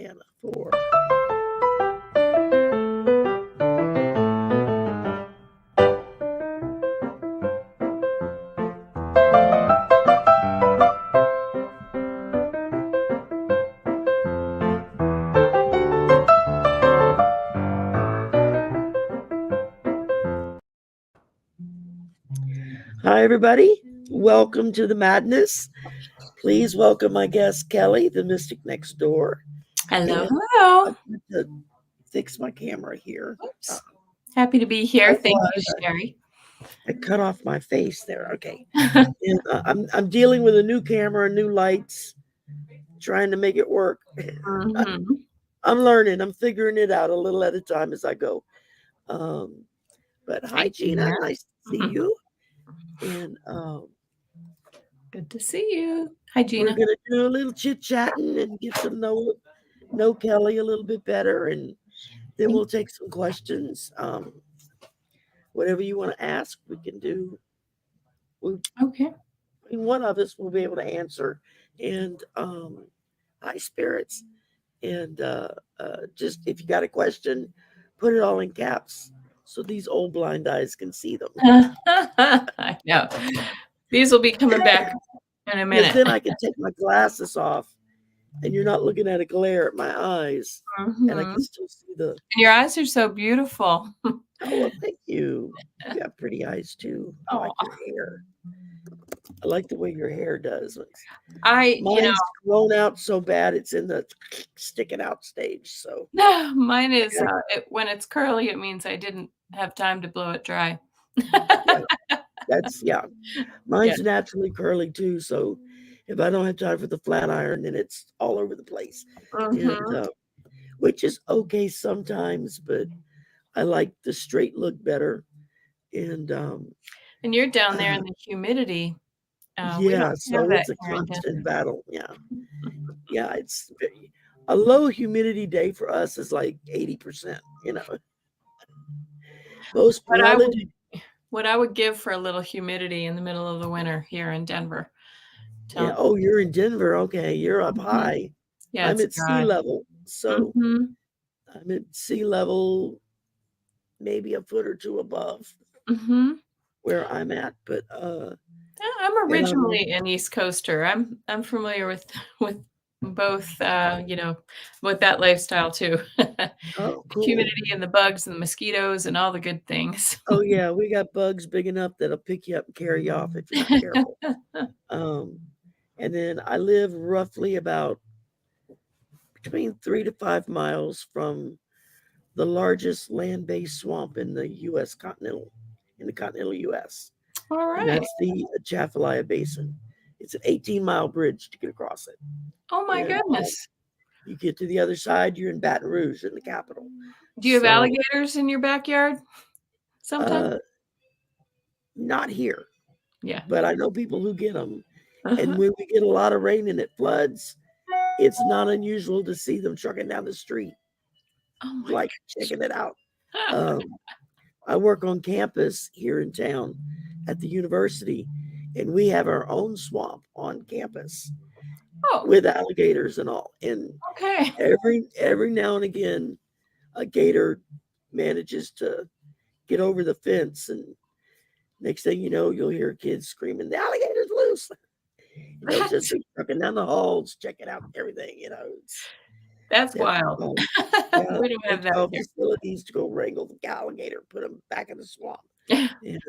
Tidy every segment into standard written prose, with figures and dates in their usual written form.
and 4. Hi, everybody. Welcome to the madness. Please welcome my guest, Kelly, the mystic next door. Hello, And hello. I'm going to fix my camera here. Oops. Happy to be here. Thank you, Sherry. I cut off my face there. Okay. And, I'm dealing with a new camera, new lights, trying to make it work. Mm-hmm. I'm learning. I'm figuring it out a little at a time as I go. But hi, Gina. Nice to see you. And good to see you. Hi, Gina. We're going to do a little chit-chatting and get to know Kelly a little bit better. And then we'll take some questions. Whatever you want to ask, we can do. Okay. I mean, one of us will be able to answer. And high spirits. And just if you got a question, put it all in caps so these old blind eyes can see them. I know. These will be coming back in a minute. Then I can take my glasses off and you're not looking at a glare at my eyes. Mm-hmm. And I can still see the... And your eyes are so beautiful. Oh, well, thank you. You got pretty eyes, too. I like your hair. I like the way your hair does. Mine's grown out so bad it's in the sticking out stage. So mine is when it's curly, it means I didn't have time to blow it dry. Mine's naturally curly too. So if I don't have time for the flat iron, then it's all over the place. Mm-hmm. And, which is okay sometimes, but I like the straight look better. And you're down there in the humidity. So it's a constant battle. Yeah, it's a low humidity day for us is like 80%. Most what I would give for a little humidity in the middle of the winter here in Denver. Yeah. Oh, you're in Denver. Okay, you're up high. Yeah, I'm at sea level, so I'm at sea level, maybe a foot or two above where I'm at. But I'm originally an East Coaster. I'm familiar with both. With that lifestyle too. Oh, cool. Humidity and the bugs and the mosquitoes and all the good things. Oh yeah, we got bugs big enough that'll pick you up and carry you off if you're not careful. And then I live roughly about between 3 to 5 miles from the largest land-based swamp in the continental U.S. All right. And that's the Atchafalaya Basin. It's an 18-mile bridge to get across it. Oh my goodness. You get to the other side, you're in Baton Rouge in the capital. Do you have alligators in your backyard? Sometimes? Not here. Yeah. But I know people who get them. And when we get a lot of rain and it floods, it's not unusual to see them trucking down the street. Oh my gosh. Checking it out. I work on campus here in town at the university, and we have our own swamp on campus with alligators and all. And every now and again, a gator manages to get over the fence, and next thing you know, you'll hear kids screaming, "The alligator's loose!" They'll just be trucking down the halls, checking out everything. That's wild. We don't have that facilities to go wrangle the alligator, put them back in the swamp. And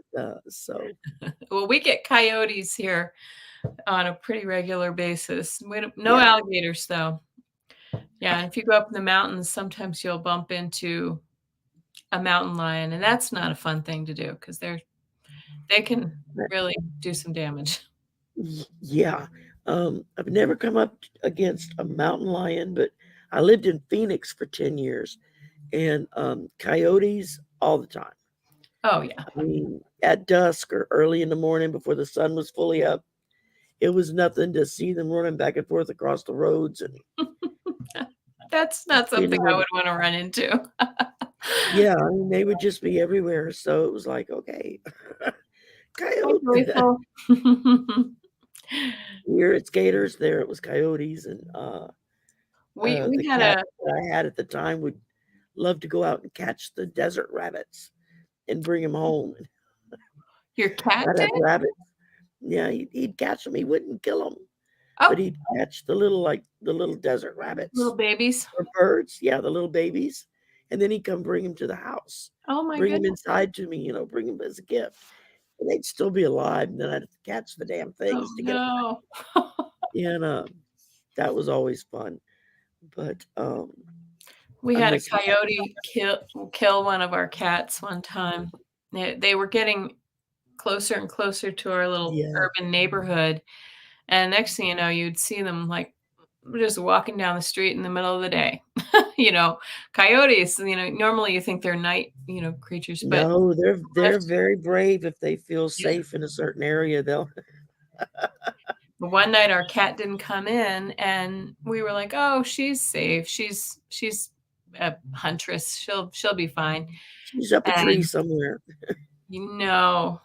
well, we get coyotes here on a pretty regular basis. No alligators though. Yeah, if you go up in the mountains, sometimes you'll bump into a mountain lion, and that's not a fun thing to do because they can really do some damage. Yeah. I've never come up against a mountain lion, but I lived in Phoenix for 10 years and coyotes all the time. Oh, yeah. I mean, at dusk or early in the morning before the sun was fully up, it was nothing to see them running back and forth across the roads. And that's not something I would want to run into. Yeah, I mean, they would just be everywhere. So it was like, okay, coyote. Here it's gators, there it was coyotes. And We The had cat a that I had at the time would love to go out and catch the desert rabbits and bring them home. Your cat I'd did? have rabbits. Yeah, he'd catch them. He wouldn't kill them, but Oh, he'd catch the little, like, the little desert little rabbits babies. or birds. Yeah, the little babies, and then he'd come bring them to the house, Oh my bring them goodness. inside to me, bring them as a gift, and they'd still be alive, and then I'd have to catch the damn Oh things to get them back. no. And, that was always fun, but, We I had a miss my coyote kill one of our cats one time. They were getting closer and closer to our little Yeah. urban neighborhood, and next thing you know, you'd see them, like, just walking down the street in the middle of the day. You know, coyotes, normally you think they're night, creatures, but No, I've they're very brave if they feel yeah. safe in a certain area, they'll But one night our cat didn't come in and we were like, "Oh, she's safe. She's a huntress. She'll be fine." she's up a tree And somewhere.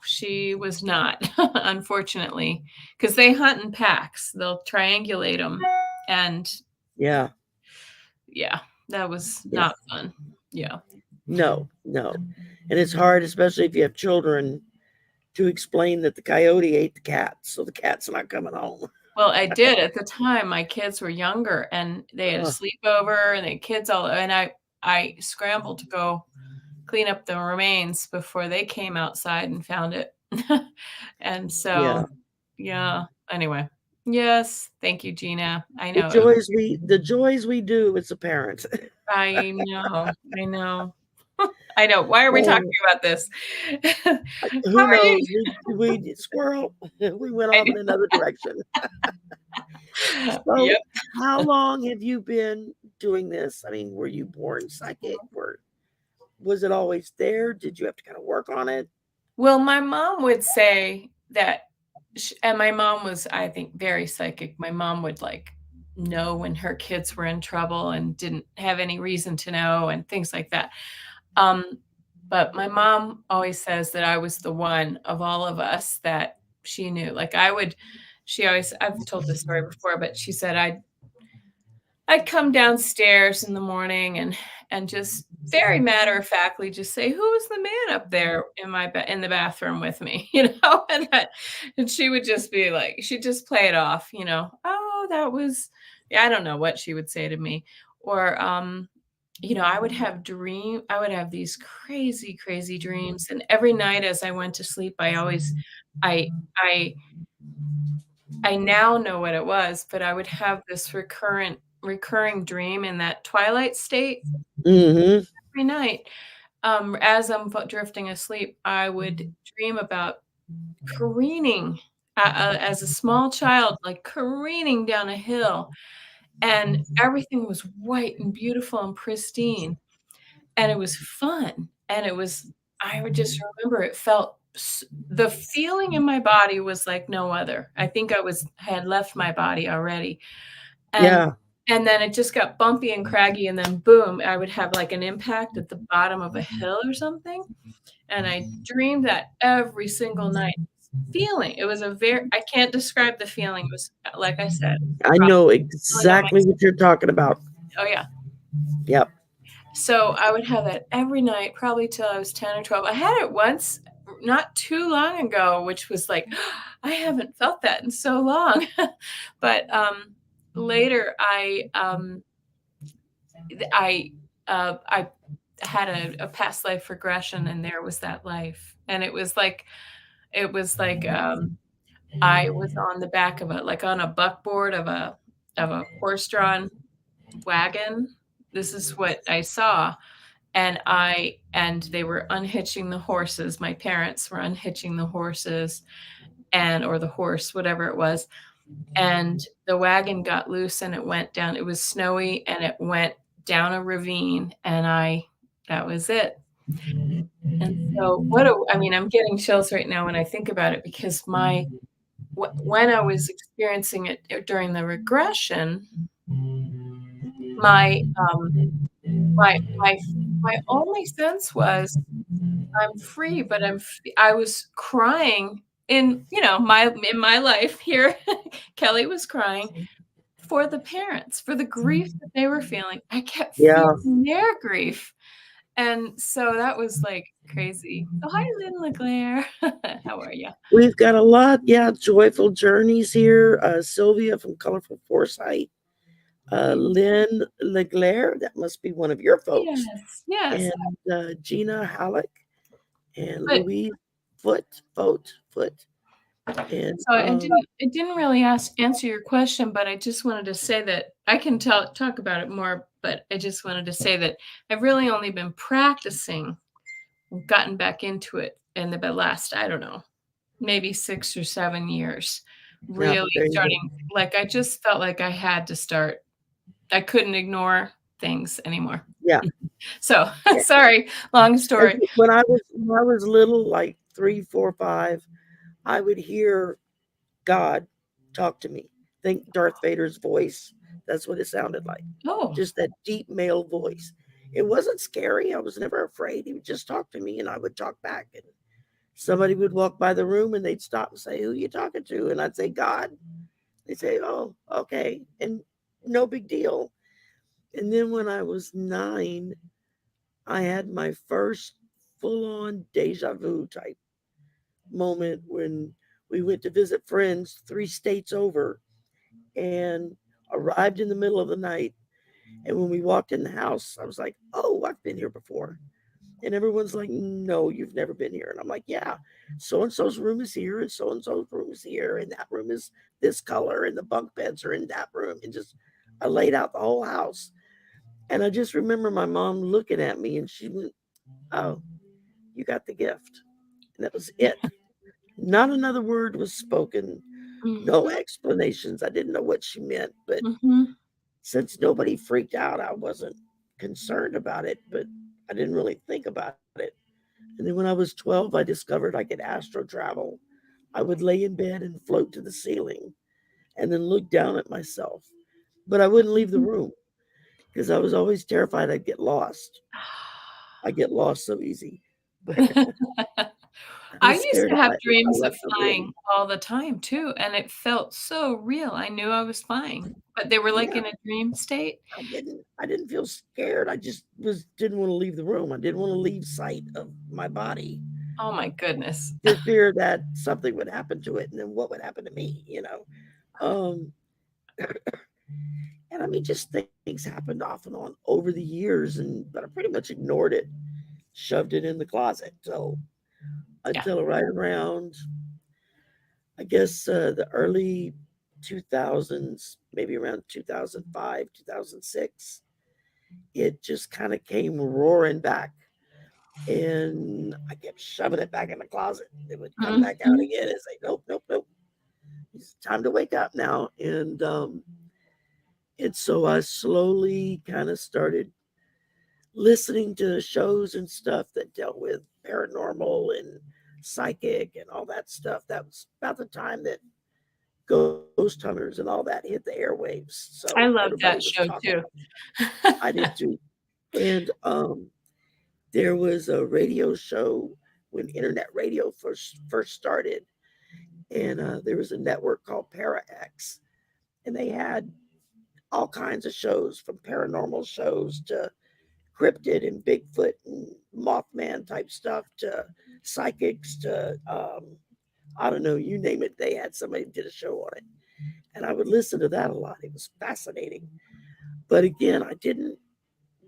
she was not, unfortunately, because they hunt in packs. They'll triangulate them, and Yeah, yeah, that was yeah. not fun. Yeah. No, no, and it's hard, especially if you have children, to explain that the coyote ate the cat, so the cat's not coming home. Well, I did at the time. My kids were younger, and they had a Ugh, sleepover, and they had kids all and I scrambled to go clean up the remains before they came outside and found it. And so, yeah. yeah, anyway. Yes, thank you, Gina. I The know it was joys we do as a parent. I know, I know. I know. Why are we talking Oh, about this? How who are you? knows? We squirrel, we went I off in another direction. know. So, Yep. how long have you been doing this? I mean, were you born psychic? Was it always there? Did you have to kinda work on it? Well, my mom would say that and my mom was, I think, very psychic. My mom would, like, know when her kids were in trouble and didn't have any reason to know and things like that. Um, but my mom always says that I was the one of all of us that she knew. Like, she always I've told this story before, but she said I'd come downstairs in the morning and just very matter of factly just say, "Who's the man up there in my in the bathroom with me?" And she would just be like, she'd just play it off, "Oh, that was," yeah, I don't know what she would say to me. Or I would have these crazy, crazy dreams. And every night as I went to sleep, I I I now know what it was, but I would have this recurring dream in that twilight state Mhm. every night. As I'm drifting asleep, I would dream about careening, as a small child, like careening down a hill, and everything was white and beautiful and pristine, and it was fun, and I would just remember it felt the feeling in my body was like no other. I think I had left my body already, and Yeah. and then it just got bumpy and craggy, and then boom, I would have, like, an impact at the bottom of a hill or something, and I dreamed that every single night. Feeling, it was I can't describe the feeling, it was, like I said, I probably know feeling on my exactly what you're talking about. oh, yeah. Yep. So, I would have that every night, probably till I was 10 or 12. I had it once, not too long ago, which was like, I haven't felt that in so long. But, later, I had a past life regression, and there was that life, and I was on the back of on a buckboard of a horse-drawn wagon. This is what I saw, and they were unhitching the horses. My parents were unhitching the horses or the horse, whatever it was, and the wagon got loose and it went down. It was snowy and it went down a ravine, and that was it. And so I mean, I'm getting chills right now when I think about it because when I was experiencing it during the regression, my, my my only sense was I'm free, but I was crying in my life here. Kelly was crying for the parents, for the grief that they were feeling. I kept Yeah. feeling their grief. And so that was like crazy. So hi, Lynn LeClaire. How are you? We've got a lot, joyful journeys here. Sylvia from Colorful Foresight. Lynn LeClaire, that must be one of your folks. Yes. And Gina Halleck and But Louise Foot. And so I didn't really answer your question, but I just wanted to say that I can talk about it more, but I just wanted to say that I've really only been practicing, gotten back into it in the last, I don't know, maybe 6 or 7 years, yeah, really there you starting, go. like, I just felt like I had to start. I couldn't ignore things anymore. Yeah. So, sorry, long story. When I was little, like 3, 4, 5, I would hear God talk to me. Think Darth Vader's voice. That's what it sounded like. Oh, Just that deep male voice. It wasn't scary. I was never afraid. He would just talk to me and I would talk back. And somebody would walk by the room and they'd stop and say, "Who are you talking to?" And I'd say, "God." They'd say, "Oh, okay." And no big deal. And then when I was 9, I had my first full on deja vu type moment when we went to visit friends 3 states over and arrived in the middle of the night. And when we walked in the house, I was like, "Oh, I've been here before." And everyone's like, "No, you've never been here." And I'm like, "Yeah, so and so's room is here, and so and so's room is here, and that room is this color, and the bunk beds are in that room." And just, I laid out the whole house. And I just remember my mom looking at me and she went, "Oh, you got the gift." And that was it. Not another word was spoken, no explanations. I didn't know what she meant, but mm-hmm. since nobody freaked out, I wasn't concerned about it, but I didn't really think about it. And then when I was 12, I discovered I could astro travel. I would lay in bed and float to the ceiling and then look down at myself. But I wouldn't leave the room because I was always terrified I'd get lost. I get lost so easy. But I I was used scared to if have I dreams of left the flying room. all the time too, and it felt so real. I knew I was flying, but they were like Yeah, in a dream state. I didn't feel scared. I just didn't want to leave the room. I didn't want to leave sight of my body Oh my goodness. for fear that something would happen to it, and then what would happen to me. Um, and I mean, just things happened off and on over the years, but I pretty much ignored it, shoved it in the closet. So Yeah. until right around, I guess, the early 2000s, maybe around 2005, 2006, it just kind of came roaring back. And I kept shoving it back in the closet. It would come back out Mhm. again and say, "Nope, nope, nope. It's time to wake up now." And so I slowly kind of started listening to shows and stuff that dealt with paranormal and psychic and all that stuff. That was about the time that Ghost Hunters and all that hit the airwaves. So I love everybody that was show talking too. about it. I did too. And there was a radio show when internet radio first started, and there was a network called Para X, and they had all kinds of shows from paranormal shows to cryptid and Bigfoot and Mothman type stuff to psychics to I don't know, you name it. They had somebody did a show on it, and I would listen to that a lot. It was fascinating, but again, I didn't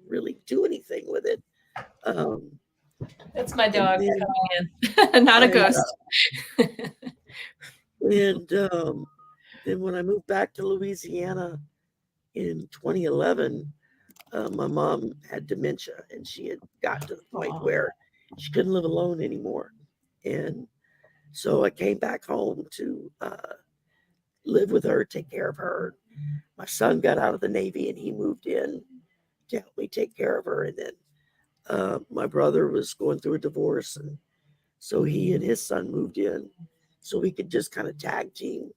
really do anything with it. Um, That's my and dog then coming in, not a I ghost. and then when I moved back to Louisiana in 2011, my mom had dementia and she had got to the point Aw. where she couldn't live alone anymore. And so I came back home to live with her, take care of her. My son got out of the Navy and he moved in to help me take care of her. And then my brother was going through a divorce. And so he and his son moved in so we could just kind of tag team.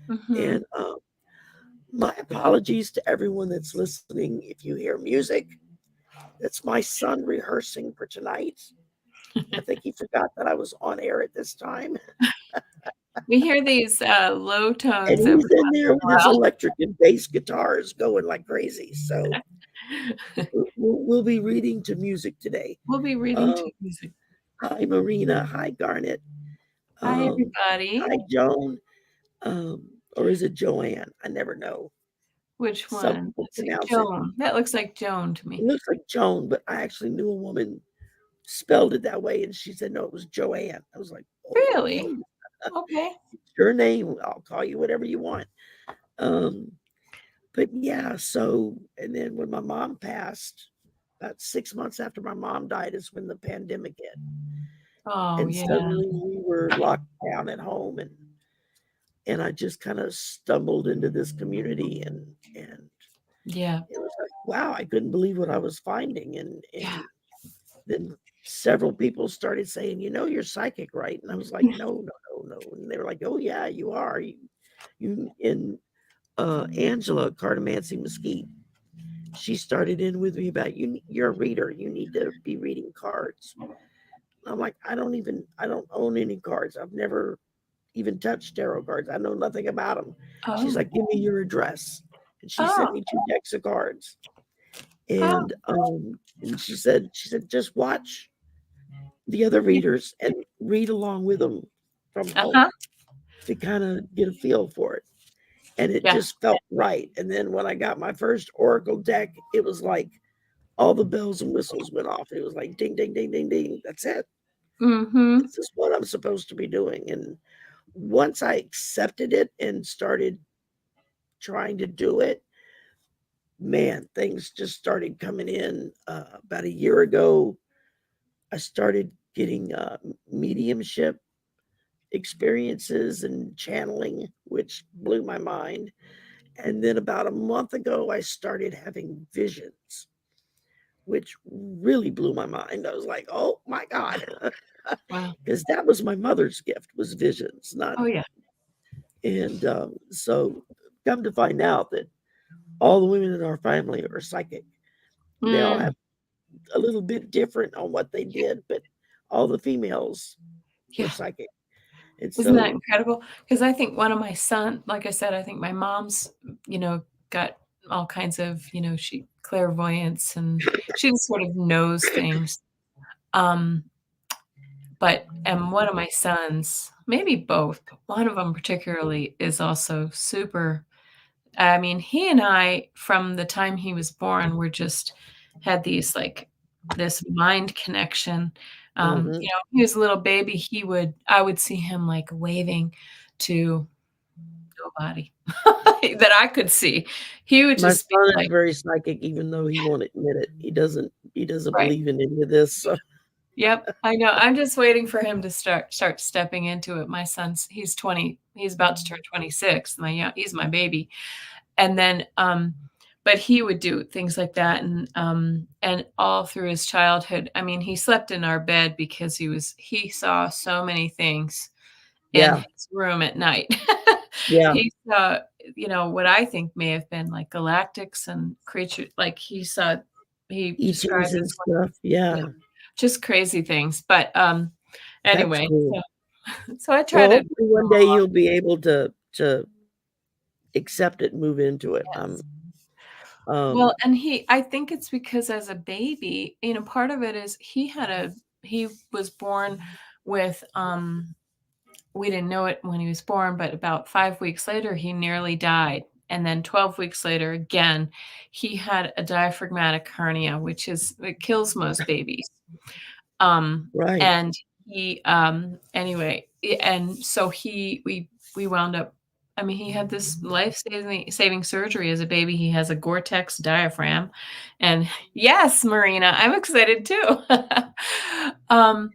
Mhm. And my apologies to everyone that's listening. If you hear music, that's my son rehearsing for tonight. I think he forgot that I was on air at this time. We hear these low And tones he's every in once there in with his a electric and bass guitars going like crazy. So while. we'll be reading to music today. We'll be reading Um, to music. Hi, Marina. Hi, Garnet. Hi, Hi, everybody. Joan. Or is it Joanne? I never know. Which Some one? people Let's see. pronounce it. Joan. That looks like Joan to It me. looks like Joan, but I actually knew a woman spelled it that way, and she said no, it was Joanne. I was like, Really? okay, Okay. it's your name. I'll call you whatever you want. Um, but yeah, so and then when my mom passed, about 6 months after my mom died, is when the pandemic hit, Oh, and yeah. suddenly we were locked down at home, and I just kind of stumbled into this community, and Yeah. it was like, wow, I couldn't believe what I was finding, Yeah. and then several people started saying, you're psychic, right? And I was like, no, no, no, no. And they were like, oh yeah, you are. You in Angela Cartomancy Mesquite. She started in with me about you're a reader. You need to be reading cards. I'm like, I don't own any cards. I've never even touched tarot cards. I know nothing about them. She's Oh. like, give me your address. And she sent Oh. me 2 decks of cards. Oh. And she said, just watch the other readers and read along with them from home Uh-huh. to kind of get a feel for it. And it Yeah. just felt right. And then when I got my first Oracle deck, it was like all the bells and whistles went off. It was like ding, ding, ding, ding, ding. That's it. Mm-hmm. This is what I'm supposed to be doing. And once I accepted it and started trying to do it, man, things just started coming in. About a year ago, I started getting mediumship experiences and channeling, which blew my mind. And then about a month ago, I started having visions, which really blew my mind. I was like, oh my God. Wow. Because that was my mother's gift, was visions, not. Oh, yeah. And so come to find out that all the women in our family are psychic. They all Mm. have a little bit different on what they did, but all the females were Yeah. psychic. And Isn't that so, incredible? Because I think one of my like I said, I think my mom's, got all kinds of, she clairvoyance and she just sort of knows things. Um, and one of my sons, maybe both, but one of them particularly is also super. I mean, he and I, from the time he was born, were just had these like this mind connection. mhm. He was a little baby. I would see him like waving to nobody that I could see. He would My just be son is like, very psychic, even though he won't admit it. He doesn't right. believe in any of this. So Yep, I know. I'm just waiting for him to start stepping into it. My son's he's 20, he's about to turn 26. He's my baby. And then but he would do things like that and all through his childhood. I mean, he slept in our bed because he saw so many things in yeah, his room at night. yeah. He saw, what I think may have been like galactics and creature like he described ETs and as stuff. yeah, Yeah, just crazy things. But that's anyway, cool. so I try Well, to hopefully one day you'll be able to accept it and move into it. yes. Um, Well, and I think it's because as a baby, part of it is he was born with, we didn't know it when he was born, but about 5 weeks later, he nearly died. And then 12 weeks later, again, he had a diaphragmatic hernia, it kills most babies. right. And anyway, and so we wound up, I mean, he had this life saving surgery as a baby. He has a Gore-Tex diaphragm. And yes, Marina, I'm excited too. um,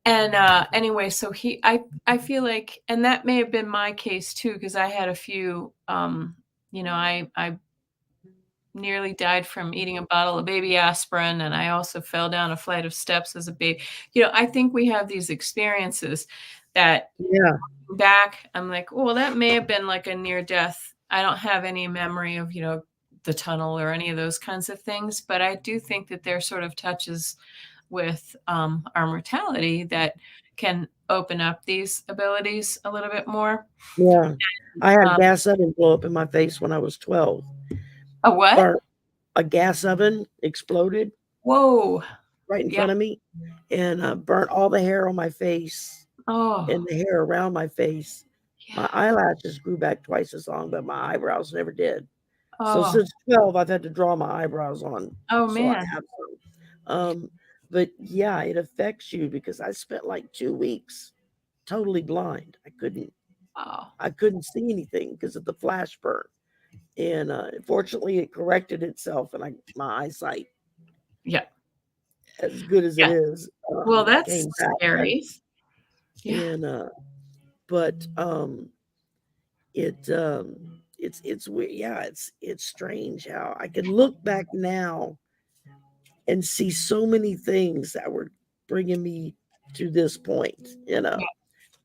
and anyway, so I feel like, and that may have been my case too, because I had a few, I nearly died from eating a bottle of baby aspirin, and I also fell down a flight of steps as a baby. I think we have these experiences that Yeah. back, I'm like, "Oh, well, that may have been like a near death." I don't have any memory of, the tunnel or any of those kinds of things, but I do think that they're sort of touches with our mortality that can open up these abilities a little bit more. Yeah. I had a Um, gas oven blow up in my face when I was 12. a what? Burnt. A gas oven exploded Whoa. right in Yeah. front of me and burnt all the hair on my face Oh, and the hair around my face. My yeah. eyelashes grew back twice as long, but my eyebrows never did. So Oh, since 12, I've had to draw my eyebrows on. oh So I man. have some. But yeah, it affects you because I spent like 2 weeks totally blind. Oh, I couldn't see anything because of the flash burn. And fortunately, it corrected itself, and my eyesight, yeah. as good as it Yeah. is, Well, that's came back. scary. Yeah. And but it's weird. Yeah, it's strange how I can look back now and see so many things that were bringing me to this point, Yeah.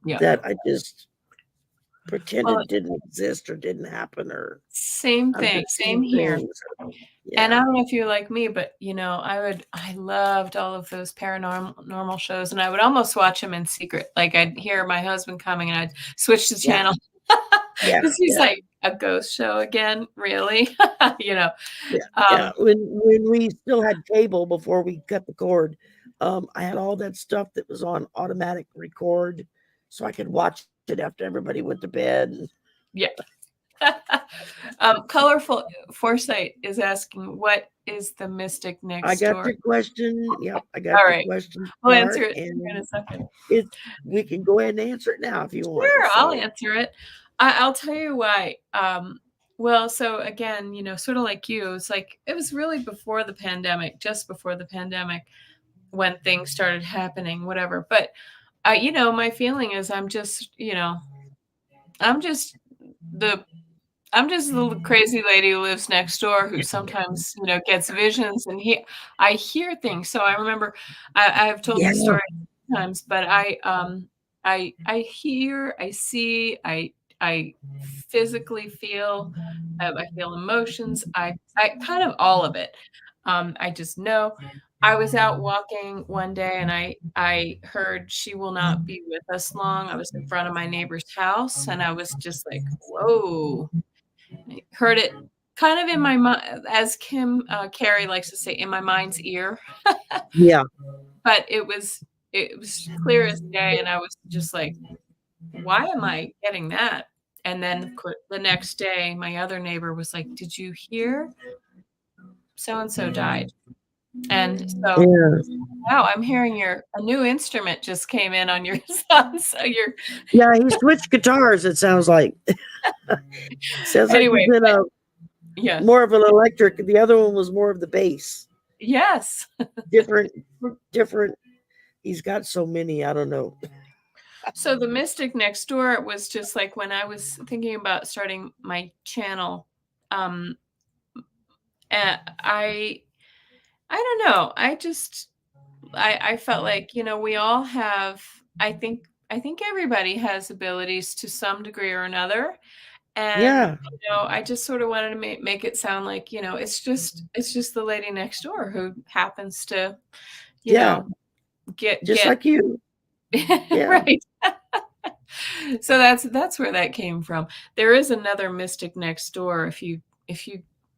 Yeah. that I just Well, pretended didn't exist or didn't happen, or same I've thing. just Same seen here. things. And I Yeah, don't know if you're like me, but I loved all of those paranormal shows, and I would almost watch them in secret. Like I'd hear my husband coming, and I'd switch the yeah, channel yeah, because he's yeah, like, a ghost show again, really? you know. yeah, yeah. Um, When we still had cable before we cut the cord, I had all that stuff that was on automatic record, so I could watch it after everybody went to bed. yeah. Colorful Foresight is asking, what is the mystic I next got door? your question. Yep, I All got your right, question, we'll answer Clark, it here in and a second. it's we can go ahead and answer it now if you want. Sure, I'll So answer it. I'll tell you why. Well, so again, sort of like you, it's like it was really before the pandemic, just before the pandemic, when things started happening, whatever. But my feeling is I'm just the I'm just the little crazy lady who lives next door who sometimes, gets visions and I hear things. So I remember I've told yeah, this story times, but I hear, I see, I physically feel, I feel emotions. I kind of all of it. I just know. I was out walking one day and I heard she will not be with us long. I was in front of my neighbor's house and I was just like, whoa. I heard it kind of in my mind, as Kim Carey likes to say, in my mind's ear. yeah, But it was clear as day, and I was just like, "Why am I getting that?" And then, of course, the next day, my other neighbor was like, "Did you hear so and so died?" And so, yeah. wow, I'm hearing a new instrument just came in on your son. So you're Yeah, he switched guitars, it sounds like. Sounds like he's anyway, been but a yeah, more of an electric. The other one was more of the bass. yes. Different, different. He's got so many. I don't know. So the mystic next door was just like when I was thinking about starting my channel, um, I don't know. I felt like, we all have, I think everybody has abilities to some degree or another. And, Yeah, I just sort of wanted to make it sound like, it's just the lady next door who happens to, you yeah. know, get Just get like you. Yeah, right. So that's where that came from. There is another mystic next door. If you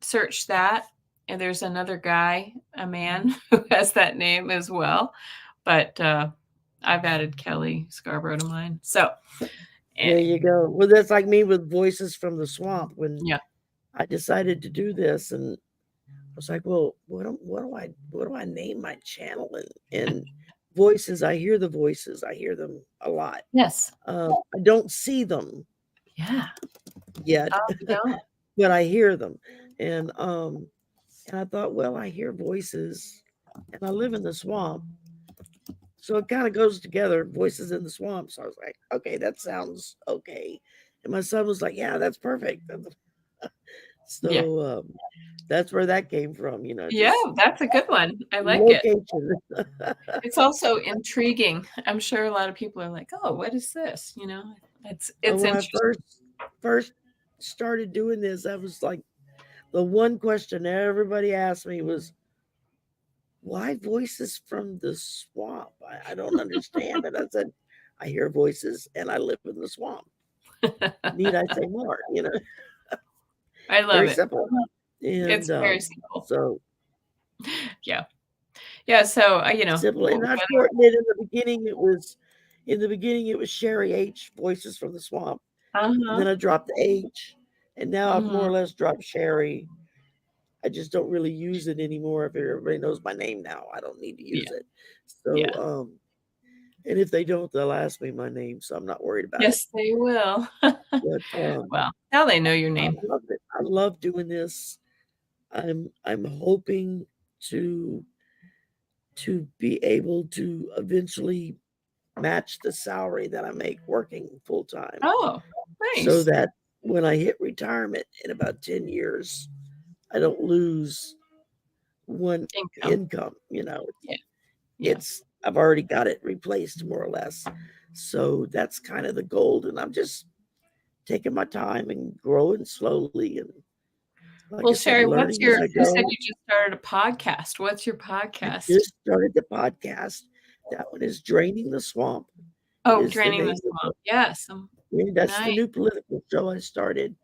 search that, and there's another guy, a man who has that name as well. But I've added Kelly Scarborough to mine. So there anyway, you go. Well, that's like me with Voices from the Swamp. When yeah. I decided to do this, and I was like, well, what do I name my channel? And voices, I hear the voices. I hear them a lot. Yes. I don't see them Yeah. yet, Oh, you don't? but I hear them. And I thought, well, I hear voices and I live in the swamp. So it kind of goes together, voices in the swamp. So I was like, okay, that sounds okay. And my son was like, yeah, that's perfect. Yeah. So that's where that came from, Yeah, just that's a good one. I like it. location. It's also intriguing. I'm sure a lot of people are like, "Oh, what is this?" It's When I interesting. first started doing this, that was like the one question everybody asked me was, why voices from the swamp? I don't understand. And I said, I hear voices and I live in the swamp. Need I say more? I love Very it. simple. And It's very simple. so Yeah. Yeah, so, simple. And I whether shortened it in the beginning it was Sherry H, Voices from the Swamp. And Uh-huh. then I dropped the H. And now I've more Mhm. or less dropped Sherry. I just don't really use it anymore. If everybody knows my name now, I don't need to use Yeah, it. So, yeah. and if they don't, they'll ask me my name, so I'm not worried about it. Yes, they will. But Well, now they know your I name. love it. I love doing this. I'm hoping to be able to eventually match the salary that I make working full time, Oh, so nice. that when I hit retirement in about 10 years, I don't lose one Income. income. Yeah, yeah. It's I've already got it replaced more or less. So that's kind of the goal. And I'm just taking my time and growing slowly. And like I Well, said, Sherry, learning as I you said go. you just started a podcast. What's your I podcast? just started the podcast. That one is Draining the Swamp, Oh, is the Draining the name of Swamp. it. Yes, And that's the nice. new political show I started.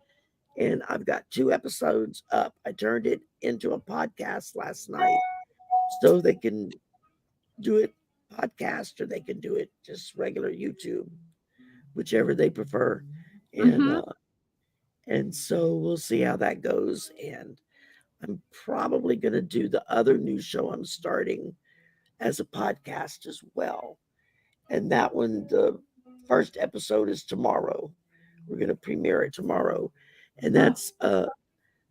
And I've got 2 episodes up. I turned it into a podcast last night so they can do it podcast or they can do it just regular YouTube, whichever they prefer. And Mhm. uh and so we'll see how that goes. And I'm probably going to do the other new show I'm starting as a podcast as well. And that one, the first episode is tomorrow. We're going to premiere it tomorrow. And Oh. that's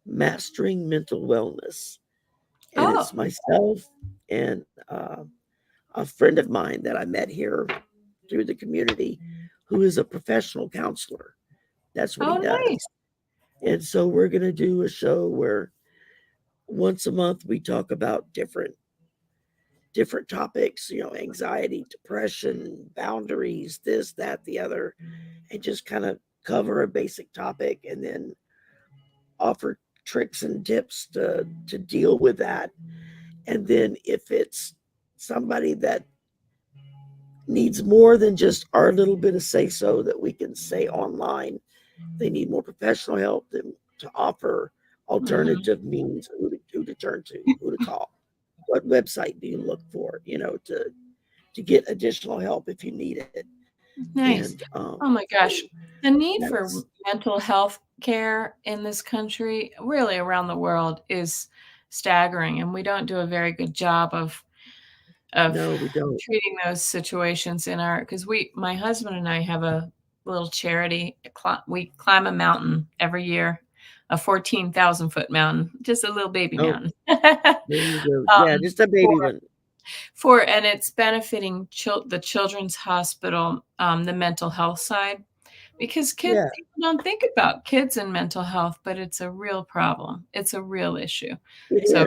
Mastering Mental Wellness. And Oh. it's myself and a friend of mine that I met here through the community who is a professional counselor. That's what he Oh, does. nice. And so we're going to do a show where once a month we talk about different topics, anxiety, depression, boundaries, this, that, the other, and just kind of cover a basic topic and then offer tricks and tips to deal with that. And then if it's somebody that needs more than just our little bit of say so that we can say online, they need more professional help than to offer Mhm. alternative means, who to turn to, who to call, what website do you look for, to get additional help if you need it. Nice. And Oh my so gosh. The need for that's mental health care in this country, really around the world, is staggering, and we don't do a very good job of no, we don't. treating those situations in our because my husband and I have a little charity. We climb a mountain every year, a 14,000-foot mountain, just a little baby Oh, mountain. there you go. Yeah, Um, just a for baby one. and it's benefiting the children's hospital, the mental health side, because kids Yeah, people don't think about kids and mental health, but it's a real problem. It's a real issue. it So,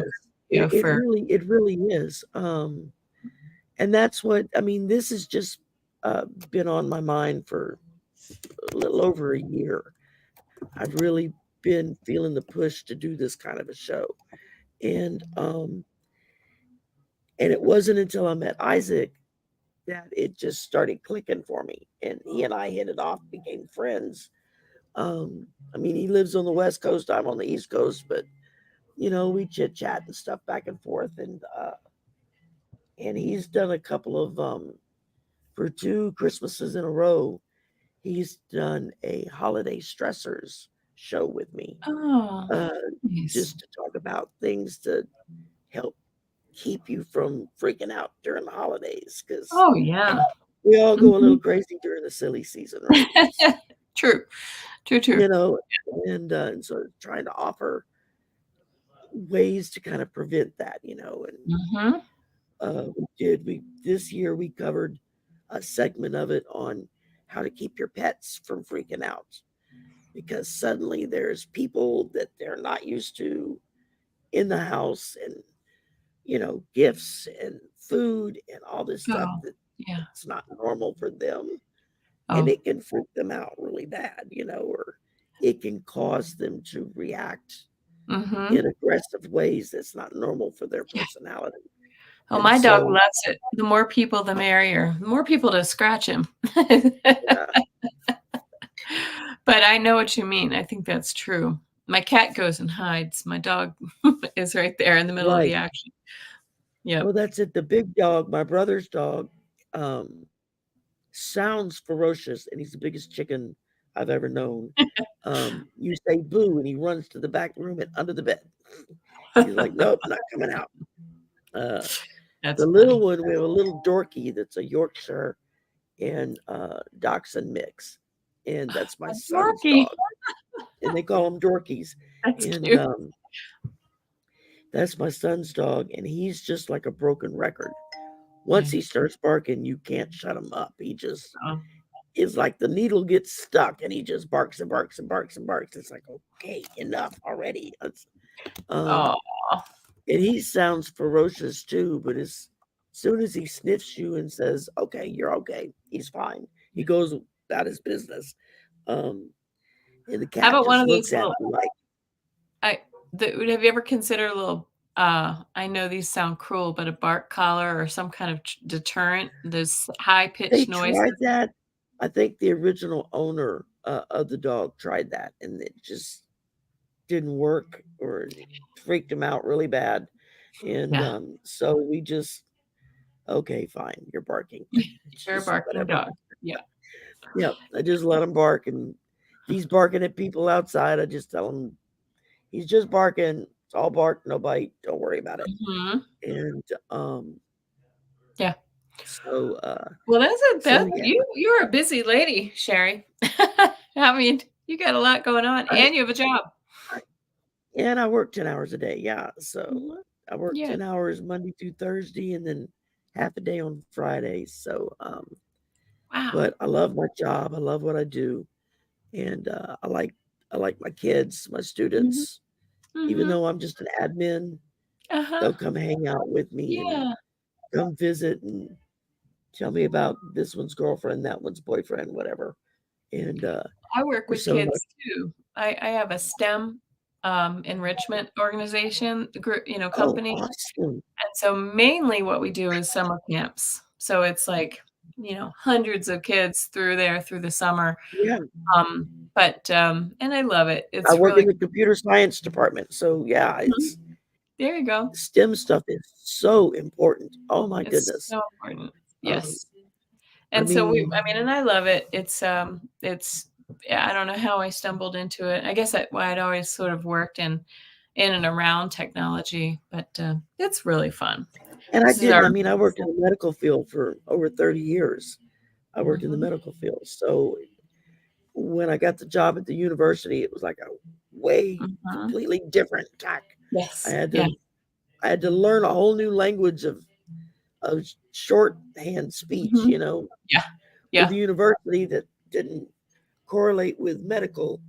is. for It really is. And that's what I mean. This has just been on my mind for a little over a year. I've really been feeling the push to do this kind of a show, and it wasn't until I met Isaac that it just started clicking for me, and he and I hit it off, became friends. I mean, he lives on the West Coast, I'm on the East Coast, but we chit chat and stuff back and forth, and he's done a couple of for 2 Christmases in a row. He's done a holiday stressors show with me, oh, uh, nice. just to talk about things to help keep you from freaking out during the holidays because Oh, yeah. we all go a little Mhm. crazy during the silly season, right? True. True, true. You know, and so trying to offer ways to kind of prevent that, and Mhm. we this year we covered a segment of it on how to keep your pets from freaking out because suddenly there's people that they're not used to in the house and gifts and food and all this stuff Oh, yeah. that's not normal for them, and Oh. it can freak them out really bad, or it can cause them to react Mhm. in aggressive ways that's not normal for their Yeah. personality. Oh, And my dog so, loves it. The more people, the merrier. The more people to scratch him. yeah, But I know what you mean. I think that's true. My cat goes and hides. My dog is right there in the middle of the right. action. Yep. Well, that's it. The big dog, my brother's dog, um, sounds ferocious, and he's the biggest chicken I've ever known. You say boo, and he runs to the back room and under the bed. He's like, nope, not coming out. Uh, That's the little funny. one, we have a little Dorky that's a Yorkshire and Dachshund mix, and that's my A son's Yorkie. dog, and they call them Dorkies. That's And cute. that's my son's dog, and he's just like a broken record. Once he starts barking, you can't shut him up. He just Oh, is like the needle gets stuck, and he just barks and barks and barks and barks. It's like, okay, enough already. oh, Um, and he sounds ferocious too, but as soon as he sniffs you and says, "Okay, you're okay," he's fine. He goes about his business. Um, and the how cat about one just of those looks at little you like, I have you ever considered a little I know these sound cruel, but a bark collar or some kind of deterrent, those high they pitched noises? tried that. I think the original owner of the dog tried that, and it just didn't work, or it freaked him out really bad. And Yeah. so we just, okay, fine, you're barking. It's You're a just barking whatever. dog. Yeah. Yep, I just let him bark, and if he's barking at people outside, I just tell him he's just barking. It's all bark, no bite. Don't worry about it. Mhm. And Yeah. so Well, that's a so that yeah, you're a busy lady, Sherry. I mean, you got a lot going on I, and you have a job. I and I work 10 hours a day. Yeah, so Mhm. I work Yeah. 10 hours Monday through Thursday, and then half a day on Fridays. So Wow. but I love my job. I love what I do, and I like my kids, my Mhm. students. Even Mhm. though I'm just an admin, Uh-huh. they'll come hang out with me and Yeah. come visit and tell me about this one's girlfriend, that one's boyfriend, whatever. And I work we're with so lucky. kids too. I have a STEM, enrichment organization, Oh, company, awesome! and so mainly what we do is summer camps. So it's like, hundreds of kids through there through the summer, Yeah, and I love it. I It's work really in the computer science department, so yeah, Mhm. it's There you go. STEM stuff is so important. Oh my It's goodness. so important. Um, Yes. I And so mean, and I love it. It's yeah, I don't know how I stumbled into it. I guess I'd always sort of worked in and around technology, but, it's really fun. and I This is our didn't. I mean, I worked in the medical field for over 30 years. I worked in the Mhm, medical field, so when I got the job at the university, it was like a way mhm. completely different tack. I Yes. had Yeah. to I had to learn a whole new language of shorthand speech, Mhm. Yeah. with Yeah. the university that didn't correlate with medical.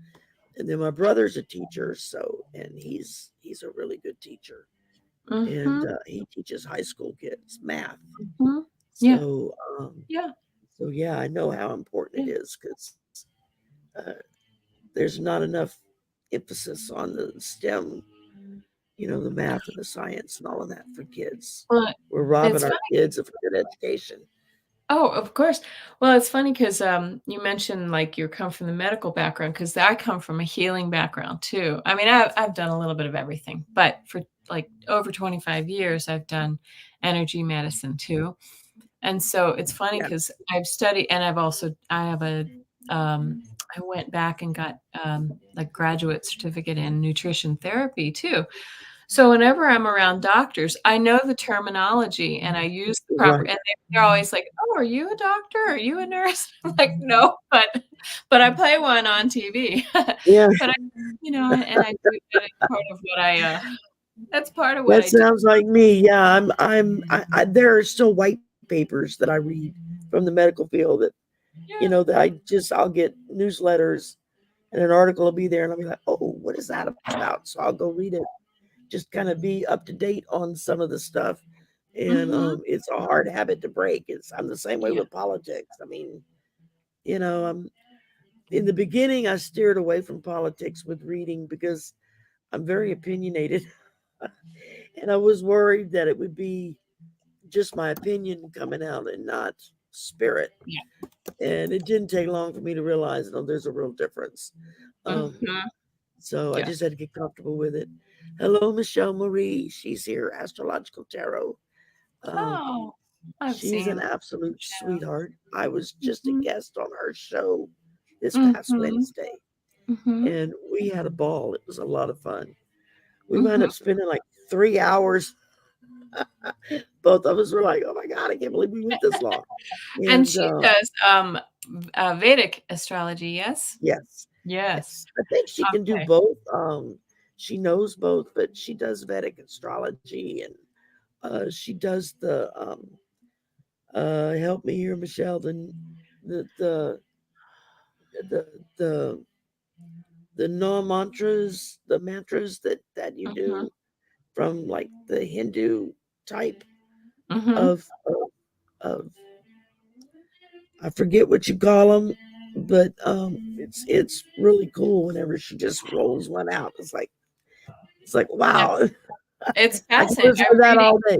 And then my brother's a teacher, so and he's a really good teacher, and Mhm, he teaches high school kids math. mhm. Yeah. So Yeah. so yeah, I know how important Yeah. it is because uh, there's not enough emphasis on the STEM, the math and the science and all of that for kids. Well, We're robbing it's our funny. kids of a good education. Oh, of course. Well, it's funny because you mentioned, like, you come from the medical background, because I come from a healing background too. I mean, I've done a little bit of everything, but for, like, over 25 years, I've done energy medicine too. And so it's funny Yeah, because I've studied and I have I went back and got, like, graduate certificate in nutrition therapy too. So whenever I'm around doctors, I know the terminology and I use the proper right. and they're always like, "Oh, are you a doctor? Are you a nurse?" I'm like, "No, but I play one on TV." Yeah, But and I do that is part of what that's part of what that I do. sounds like me. Yeah, there are still white papers that I read from the medical field that Yeah. that I'll get newsletters and an article will be there and I'll be like, oh, what is that about? So I'll go read it, just kind of be up to date on some of the stuff. And Mhm. it's a hard habit to break. I'm the same way Yeah. with politics. I mean, I'm in the beginning I steered away from politics with reading because I'm very opinionated. And I was worried that it would be just my opinion coming out and not spirit. Yeah. And it didn't take long for me to realize, no, there's a real difference. Mhm. So I Yeah. just had to get comfortable with it. Hello, Michelle Marie. She's here, Astrological Tarot. Um, Oh, I've she's an seen absolute Michelle. sweetheart. I was just a Mhm. guest on her show this past Mhm. Wednesday, Mhm. and we had a ball. It was a lot of fun. We wound Mhm. up spending like 3 hours. Both of us were like, "Oh my god, I can't believe we went this long." And And she does, Vedic astrology, yes? yes, Yes. yes, I think she can do Okay. both. She knows both, but she does Vedic astrology, and she does the help me here, Michelle. The the the the the non mantras, the mantras that you Mhm. do from like the Hindu type Mhm. of of I forget what you call them, but it's really cool whenever she just rolls one out. It's like wow, It's I can fascinating. listen to that all day.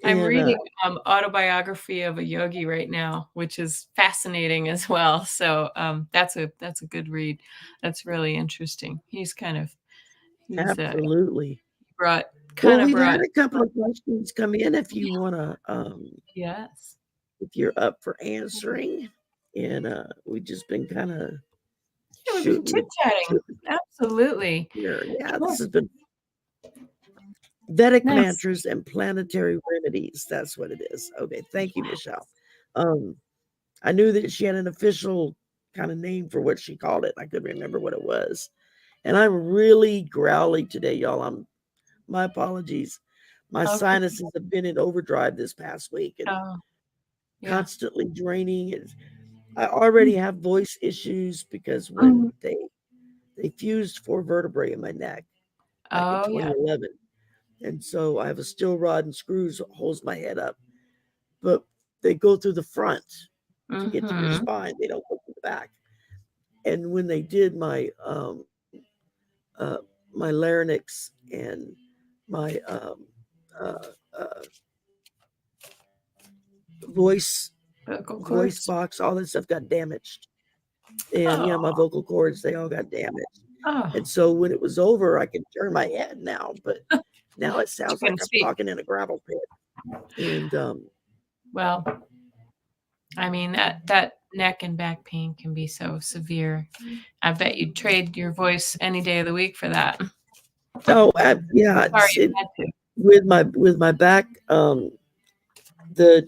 I'm And reading, Autobiography of a Yogi right now, which is fascinating as well. So, that's a good read. That's really interesting. He's absolutely. brought Well, kinda we've had brought a couple of questions come in. If you wanna, yes. if you're up for answering, and we just been kind of Yeah, we've been chit-chatting. shooting Absolutely. here. Yeah, Sure. this has been Vedic Nice. mantras and planetary remedies. That's what it is. Okay, thank you, Michelle. Um, I knew that she had an official kind of name for what she called it. I couldn't remember what it was. And I'm really growly today, y'all. My apologies. My Okay. sinuses have been in overdrive this past week and Oh, yeah. constantly draining. I already Mm, have voice issues because when mhm. they fused 4 vertebrae in my neck back in Oh, yeah. 2011, and so I have a steel rod and screws that holds my head up, but they go through the front to get to your Mhm. spine. They don't go through the back. And when they did uh, my larynx and my uh, uh, voice Vocal voice cords. box, all that stuff got damaged. And my Oh, vocal cords, they all got damaged. oh. And so when it was over, I could turn my head now, but now it She sounds like couldn't I'm speak. talking in a gravel pit. And Well, I mean, that neck and back pain can be so severe. I bet you'd trade your voice any day of the week for that. oh, yeah, Sorry it's you it had to. with my back. The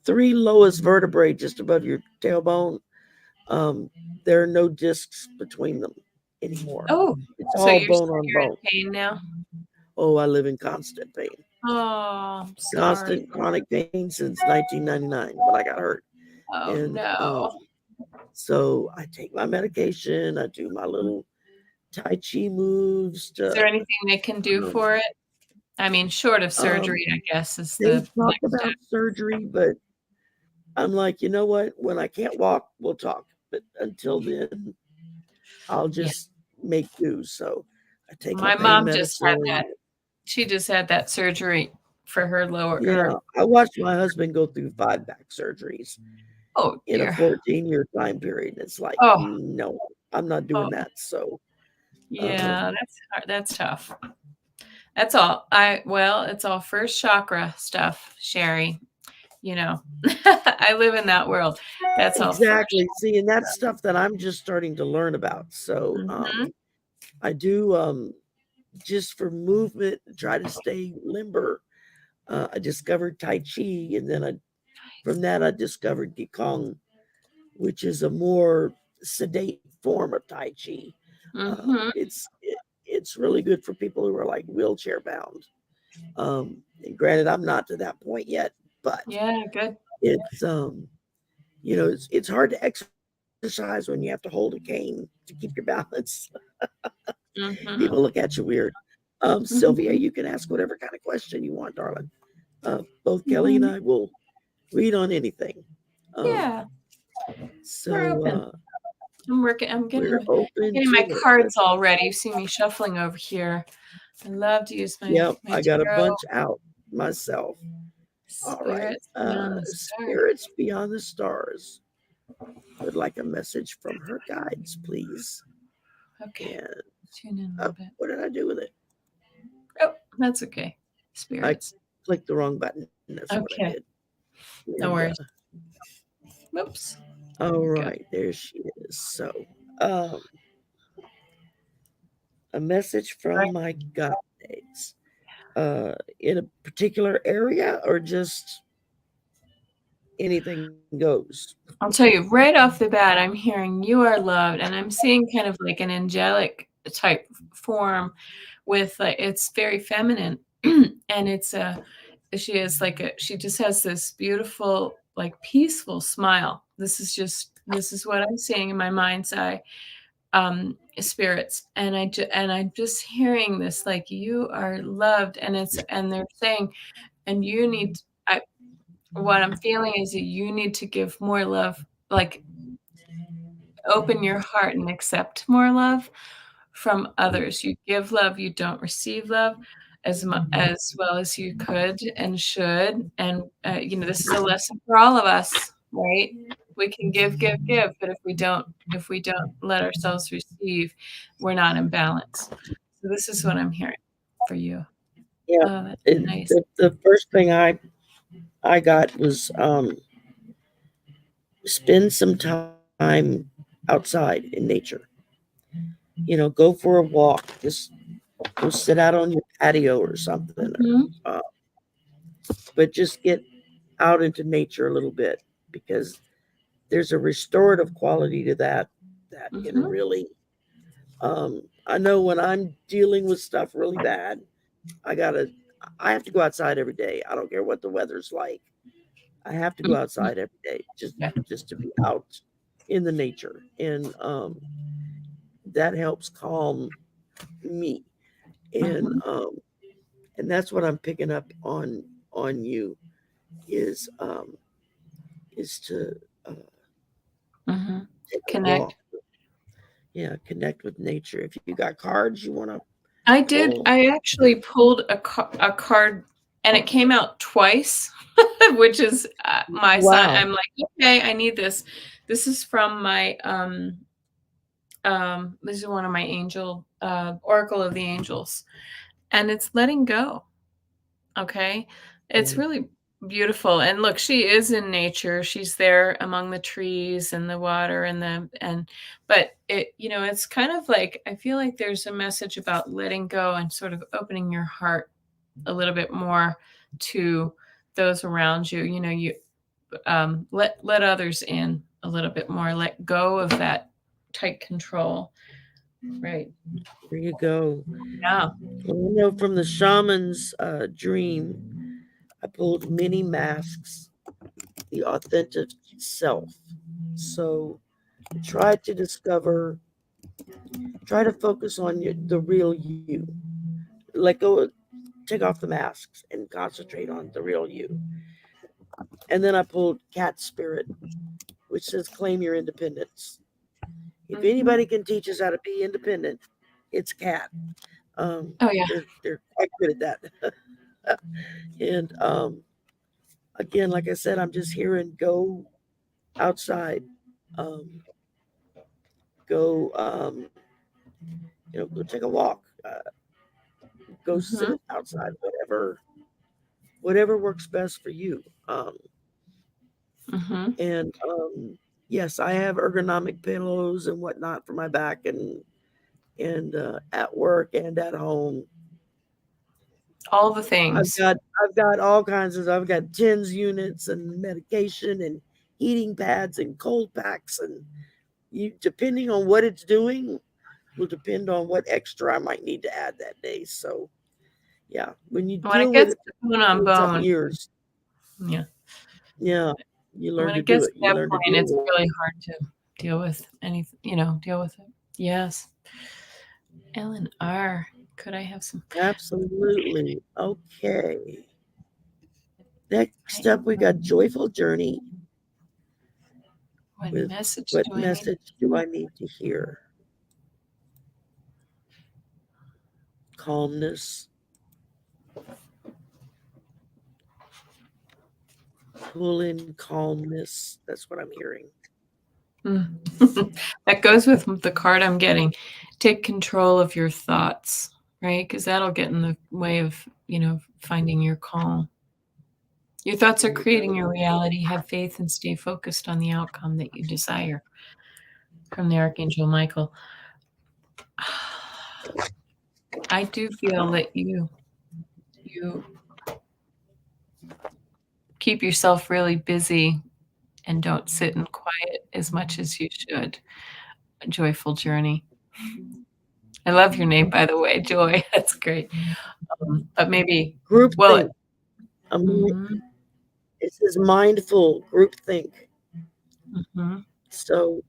three lowest vertebrae just above your tailbone. Um, there are no discs between them anymore. Oh, It's so all you're bone on in bone. pain now? Oh, I live in constant pain, Oh, I'm sorry. constant chronic pain since 1999 when I got hurt. Oh, And no. so I take my medication. I do my little Tai Chi moves Is there to, anything they can do um, for it? I mean, short of um, surgery, I guess, is they've the talked next step. about surgery, but I'm like, you know what? When I can't walk, we'll talk. But until then, I'll Yeah. just make do. So I take my My pain mom just had medicine. that. She just had that surgery for Yeah, her I watched my husband go through 5 back surgeries oh, in a dear. 14-year time period. It's like, Oh, no, I'm not doing oh, that. So, yeah, that's hard, that's tough. That's all. It's all first chakra stuff, Sherry. You know, I live in that world. That's all first. exactly. See, and that's stuff that I'm just starting to learn about. So, Mhm. I do just for movement, try to stay limber. I discovered Tai Chi, and then from that I discovered Qigong, which is a more sedate form of Tai Chi. Mhm. It's really good for people who are like wheelchair bound. And granted, I'm not to that point yet, but Yeah, good. it's it's hard to exercise when you have to hold a cane to keep your balance. Mhm. People look at you weird. Sylvia, Mhm. you can ask whatever kind of question you want, darling. Both Kelly and Mhm. I will read on anything. Um, Yeah, we're so open. I'm we're getting open my to it. cards all ready. You see me shuffling over here. I love to use my Yep, I got a tarot. bunch out myself. All right. Spirits beyond the stars. Spirits beyond the stars would like a message from her guides, please. Okay. And Tune in a little bit. what did I do with it? Oh, that's okay. I Spirits. clicked the wrong button. That's what I Okay. did. No And, worries. Whoops. all Go. right, there she is. So, um, a message from my guides. In a particular area or just anything goes? I'll tell you right off the bat, I'm hearing you are loved, and I'm seeing kind of like an angelic type form with like it's very feminine, and it's a she is like a she just has this beautiful like peaceful smile. This is what I'm seeing in my mind's eye, spirits, and I'm just hearing this like you are loved, and they're saying, and you need. What I'm feeling is that you need to give more love, like open your heart and accept more love from others. You give love, you don't receive love as well as you could and should. And this is a lesson for all of us, right? We can give, but if we don't let ourselves receive, we're not in balance. So this is what I'm hearing for you. Yeah. Oh, that's nice. The first thing I got was spend some time outside in nature. Go for a walk. Just go sit out on your patio or something. Mm-hmm. But just get out into nature a little bit because there's a restorative quality to that can Mm-hmm. really. I know when I'm dealing with stuff really bad, I have to go outside every day. I don't care what the weather's like. I have to go outside every day just to be out in the nature, and that helps calm me. And Mm-hmm. and that's what I'm picking up on you is to uh, Mm-hmm. take a Connect. walk. Yeah, connect with nature. If you got cards you want to I did. pull. I actually pulled a card, and it came out twice, which is my sign. Wow. I'm like, okay, I need this. This is from my this is one of my angel Oracle of the Angels, and it's letting go. Okay. It's really beautiful. And look, she is in nature. She's there among the trees and the water but it's kind of like I feel like there's a message about letting go and sort of opening your heart a little bit more to those around you. You let others in a little bit more, let go of that tight control. Right. There you go. Yeah. Well, from the shaman's dream, I pulled many masks, the authentic self. So try to focus on the real you. Let go, take off the masks and concentrate on the real you. And then I pulled cat spirit, which says claim your independence. If anybody can teach us how to be independent, it's cat. Oh yeah. They're quite good at that. And again, like I said, I'm just hearing go outside, um, go go take a walk, go Mm-hmm. sit outside, whatever works best for you. Mm-hmm. And yes, I have ergonomic pillows and whatnot for my back and at work and at home. All the I've things. got I've got all kinds of I've got TENS units and medication and heating pads and cold packs, and you depending on what it's doing will depend on what extra I might need to add that day. So yeah, when you When it deal with gets it to bone on for some bone, years, yeah. yeah, you learn When to it do gets it. to You that learn to point, deal it's with really hard to deal with deal with it. Yes. Ellen R. Could I have some? it. Absolutely. Okay. Next up, we got Joyful Journey What with message what do I need? message do I need to hear? Calmness, pull in calmness. That's what I'm hearing. That goes with the card I'm getting. Take control of your thoughts, right? Because that'll get in the way of, finding your calm. Your thoughts are There you go. creating your reality. Have faith and stay focused on the outcome that you desire. From the Archangel Michael. I do feel that you keep yourself really busy and don't sit in quiet as much as you should. A joyful journey. I love your name, by the way, Joy. That's great. But maybe, Group well, think. mhm, It says mindful group think. mhm, So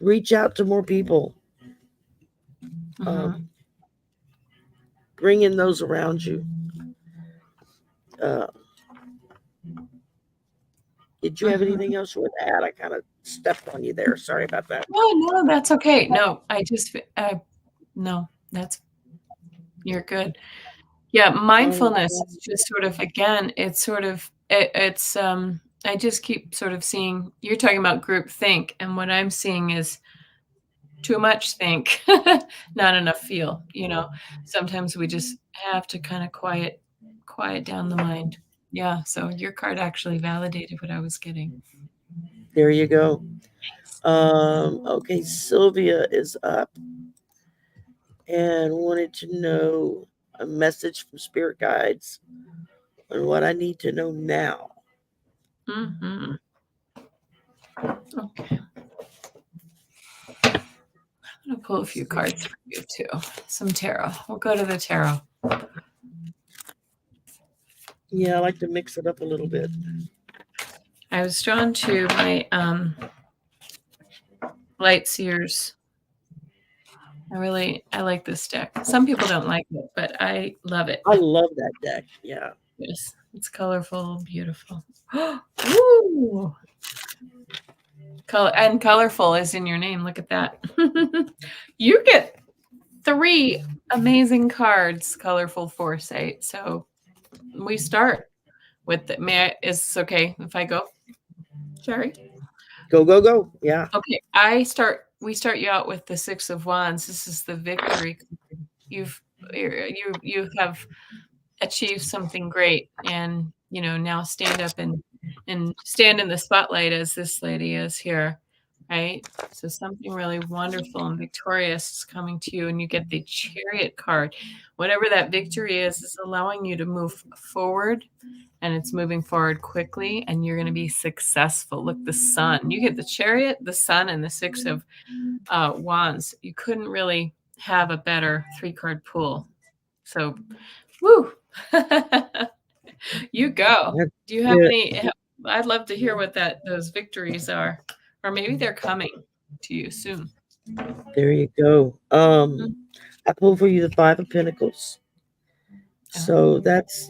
reach out to more people. mhm, Um, bring in those around you. Uh, did you have anything mhm. else you would add? I kind of stepped on you there. Sorry about that. No, that's okay. No, I just, no, you're good. Yeah, mindfulness is Um, just sort of, again, it's sort of, I just keep sort of seeing, you're talking about group think, and what I'm seeing is too much think, not enough feel, Sometimes we just have to kind of quiet down the mind. Yeah, so your card actually validated what I was getting. there you go. Okay, Sylvia is up and wanted to know a message from spirit guides on what I need to know now. Mhm. Okay. I'm gonna pull a few cards for you too. Some tarot. We'll go to the tarot. Yeah, I like to mix it up a little bit. I was drawn to my Light Seers. I like this deck. Some people don't like it, but I love it. I love that deck. Yeah. Yes, it's colorful, beautiful. Ooh, colorful is in your name. Look at that. You get 3 amazing cards, colorful foresight. So we start with the, is this okay if I go? Sherry? Go, go, go. Yeah. Okay, we start you out with the 6 of Wands. This is the victory. You've you have achieved something great, and now stand up and stand in the spotlight as this lady is here, right? So something really wonderful and victorious is coming to you, and you get the Chariot card. Whatever that victory is allowing you to move forward, and it's moving forward quickly, and you're going to be successful. Look, the Sun. You get the Chariot, the Sun, and the 6 of Wands. You couldn't really have a better 3-card pool. So, woo. You go. That's Do you have it. any? I'd love to hear what those victories are, or maybe they're coming to you soon. There you go. Mm. I pull for you the 5 of Pentacles. So Oh. that's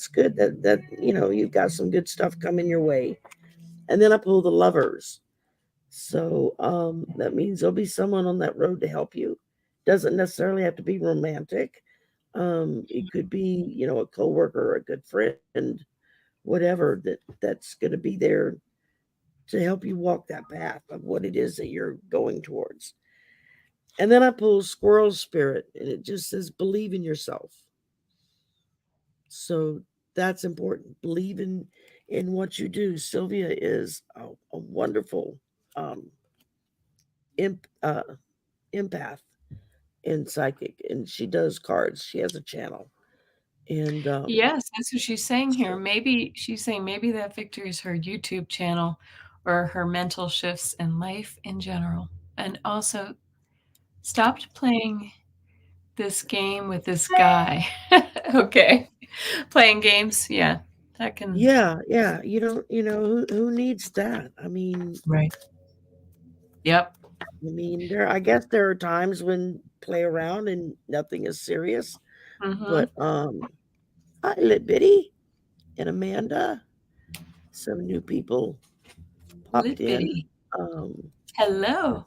good. That you've got some good stuff coming your way. And then I pull the Lovers. So that means there'll be someone on that road to help you. Doesn't necessarily have to be romantic. It could be, a coworker or a good friend, whatever that's going to be there to help you walk that path of what it is that you're going towards. And then I pull Squirrel Spirit, and it just says believe in yourself. So that's important. Believe in what you do. Sylvia is a wonderful um, imp, empath and psychic, and she does cards. She has a channel, and Yes, that's what she's saying here. so Maybe she's saying maybe that victory is her YouTube channel or her mental shifts in life in general. And also stopped playing this game with this guy. Okay. Playing games, yeah. That can yeah. You don't, who needs that? right. Yep. I guess there are times when play around and nothing is serious, Mhm. but hi, Lit Bitty and Amanda, some new people popped Lit in. bitty. Um, Hello.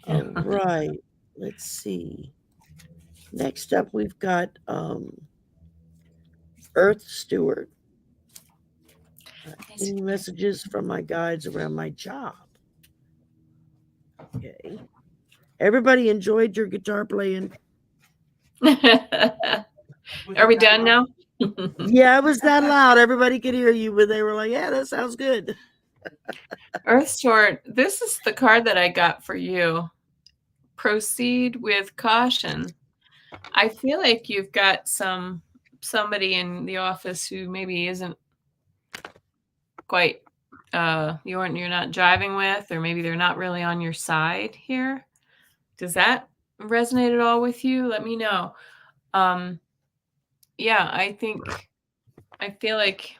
all right, let's see. Next up, we've got Earth Steward. Any messages from my guides around my job? Okay. Everybody enjoyed your guitar playing? Are we done now? Yeah, it was that loud. Everybody could hear you, but they were like, yeah, that sounds good. Earth Steward, this is the card that I got for you. Proceed with caution. I feel like you've got somebody in the office who maybe isn't quite you're not jiving with, or maybe they're not really on your side here. Does that resonate at all with you? Let me know. Yeah, I feel like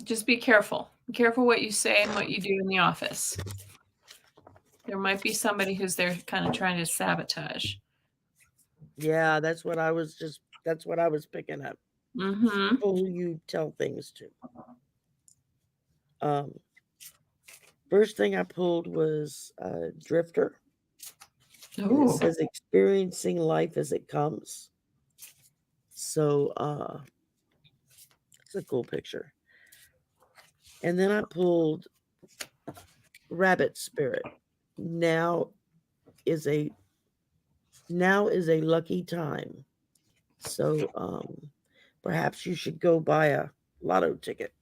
just be careful. Be careful what you say and what you do in the office. There might be somebody who's there kind of trying to sabotage. Yeah, that's what I was picking up. Mm-hmm. People who you tell things to. First thing I pulled was Drifter. And it says experiencing life as it comes. So it's a cool picture. And then I pulled Rabbit Spirit. Now is a lucky time. So perhaps you should go buy a lotto ticket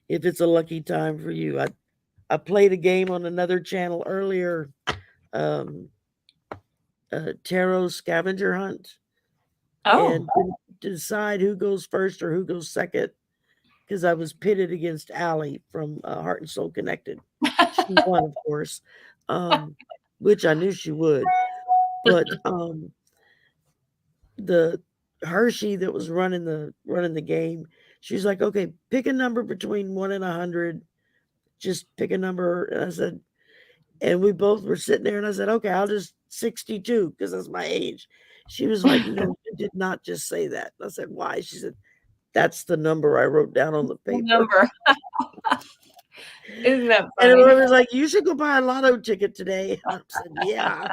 if it's a lucky time for you. I played a game on another channel earlier, tarot scavenger hunt, and decide who goes first or who goes second, because I was pitted against Allie from Heart and Soul Connected. She won, of course, which I knew she would. But the Hershey that was running the game, she's like, okay, pick a number between 1 and 100. Just pick a number. And I said, and we both were sitting there, and I said, okay, I'll just 62 because that's my age. She was like, no, you did not just say that. And I said, why? She said, that's the number I wrote down on the paper. Number. Isn't that funny? And everyone was like, you should go buy a lotto ticket today. I said, yeah.